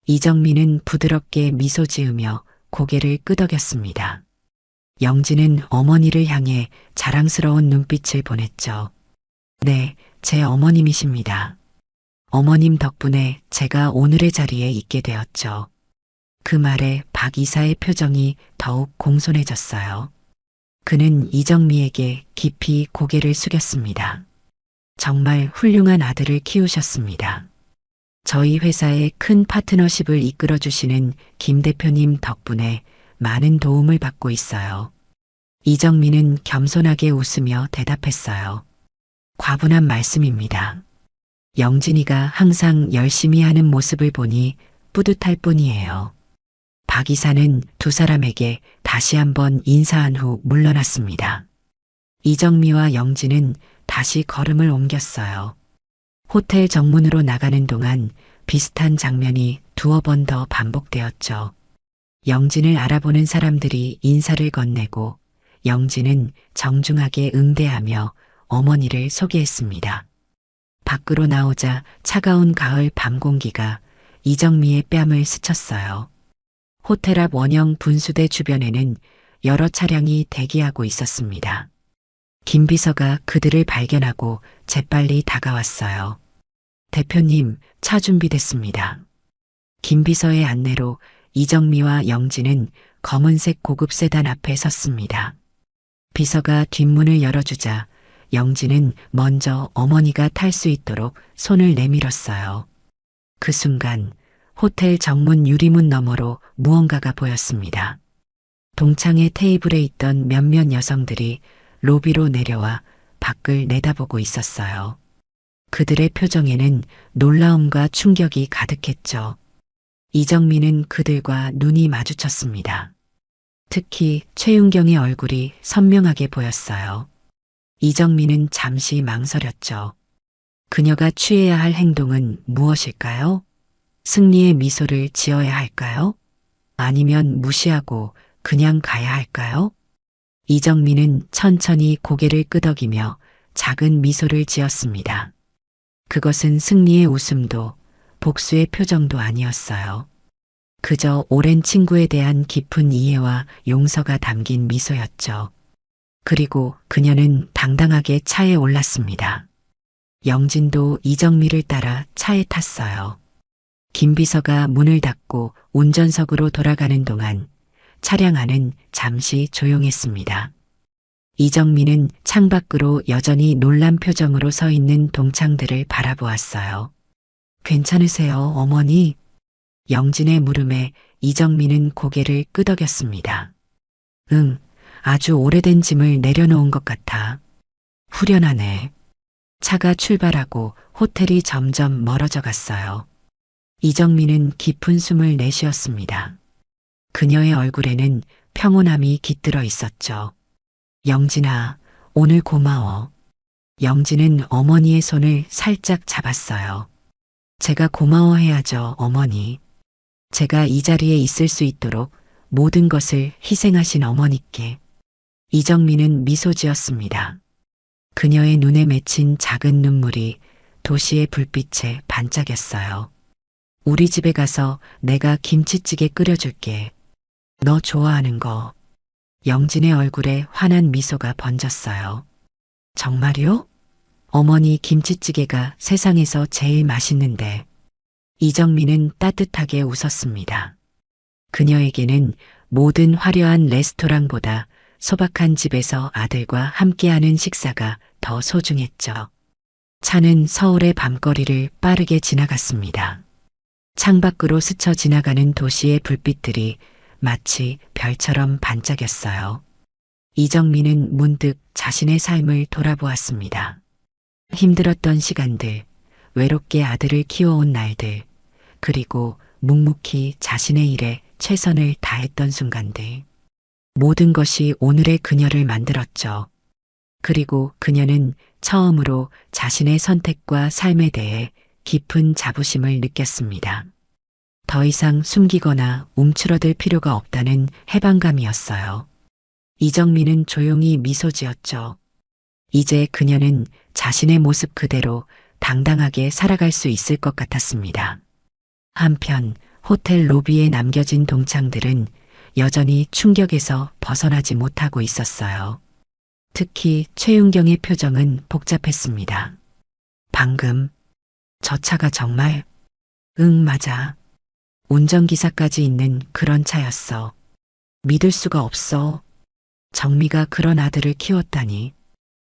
이정미는 부드럽게 미소 지으며 고개를 끄덕였습니다. 영진은 어머니를 향해 자랑스러운 눈빛을 보냈죠. 네, 제 어머님이십니다. 어머님 덕분에 제가 오늘의 자리에 있게 되었죠. 그 말에 박 이사의 표정이 더욱 공손해졌어요. 그는 이정미에게 깊이 고개를 숙였습니다. 정말 훌륭한 아들을 키우셨습니다. 저희 회사의 큰 파트너십을 이끌어 주시는 김 대표님 덕분에 많은 도움을 받고 있어요. 이정미는 겸손하게 웃으며 대답했어요. 과분한 말씀입니다. 영진이가 항상 열심히 하는 모습을 보니 뿌듯할 뿐이에요. 박 이사는 두 사람에게 다시 한번 인사한 후 물러났습니다. 이정미와 영진은 다시 걸음을 옮겼어요. 호텔 정문으로 나가는 동안 비슷한 장면이 두어 번 더 반복되었죠. 영진을 알아보는 사람들이 인사를 건네고 영진은 정중하게 응대하며 어머니를 소개했습니다. 밖으로 나오자 차가운 가을 밤 공기가 이정미의 뺨을 스쳤어요. 호텔 앞 원형 분수대 주변에는 여러 차량이 대기하고 있었습니다. 김 비서가 그들을 발견하고 재빨리 다가왔어요. 대표님, 차 준비됐습니다. 김 비서의 안내로 이정미와 영진은 검은색 고급 세단 앞에 섰습니다. 비서가 뒷문을 열어주자 영진은 먼저 어머니가 탈 수 있도록 손을 내밀었어요. 그 순간 호텔 정문 유리문 너머로 무언가가 보였습니다. 동창의 테이블에 있던 몇몇 여성들이 로비로 내려와 밖을 내다보고 있었어요. 그들의 표정에는 놀라움과 충격이 가득했죠. 이정미는 그들과 눈이 마주쳤습니다. 특히 최윤경의 얼굴이 선명하게 보였어요. 이정미는 잠시 망설였죠. 그녀가 취해야 할 행동은 무엇일까요? 승리의 미소를 지어야 할까요? 아니면 무시하고 그냥 가야 할까요? 이정미는 천천히 고개를 끄덕이며 작은 미소를 지었습니다. 그것은 승리의 웃음도 복수의 표정도 아니었어요. 그저 오랜 친구에 대한 깊은 이해와 용서가 담긴 미소였죠. 그리고 그녀는 당당하게 차에 올랐습니다. 영진도 이정미를 따라 차에 탔어요. 김 비서가 문을 닫고 운전석으로 돌아가는 동안 차량 안은 잠시 조용했습니다. 이정미는 창밖으로 여전히 놀란 표정으로 서 있는 동창들을 바라보았어요. 괜찮으세요, 어머니? 영진의 물음에 이정미는 고개를 끄덕였습니다. 응, 아주 오래된 짐을 내려놓은 것 같아. 후련하네. 차가 출발하고 호텔이 점점 멀어져 갔어요. 이정미는 깊은 숨을 내쉬었습니다. 그녀의 얼굴에는 평온함이 깃들어 있었죠. 영진아, 오늘 고마워. 영진은 어머니의 손을 살짝 잡았어요. 제가 고마워해야죠, 어머니. 제가 이 자리에 있을 수 있도록 모든 것을 희생하신 어머니께. 이정미는 미소 지었습니다. 그녀의 눈에 맺힌 작은 눈물이 도시의 불빛에 반짝였어요. 우리 집에 가서 내가 김치찌개 끓여줄게. 너 좋아하는 거. 영진의 얼굴에 환한 미소가 번졌어요. 정말요? 어머니 김치찌개가 세상에서 제일 맛있는데. 이정미는 따뜻하게 웃었습니다. 그녀에게는 모든 화려한 레스토랑보다 소박한 집에서 아들과 함께하는 식사가 더 소중했죠. 차는 서울의 밤거리를 빠르게 지나갔습니다. 창밖으로 스쳐 지나가는 도시의 불빛들이 마치 별처럼 반짝였어요. 이정민은 문득 자신의 삶을 돌아보았습니다. 힘들었던 시간들, 외롭게 아들을 키워온 날들, 그리고 묵묵히 자신의 일에 최선을 다했던 순간들. 모든 것이 오늘의 그녀를 만들었죠. 그리고 그녀는 처음으로 자신의 선택과 삶에 대해 깊은 자부심을 느꼈습니다. 더 이상 숨기거나 움츠러들 필요가 없다는 해방감이었어요. 이정민은 조용히 미소 지었죠. 이제 그녀는 자신의 모습 그대로 당당하게 살아갈 수 있을 것 같았습니다. 한편 호텔 로비에 남겨진 동창들은 여전히 충격에서 벗어나지 못하고 있었어요. 특히 최윤경의 표정은 복잡했습니다. 방금 저 차가 정말 응 맞아. 운전기사까지 있는 그런 차였어. 믿을 수가 없어. 정미가 그런 아들을 키웠다니.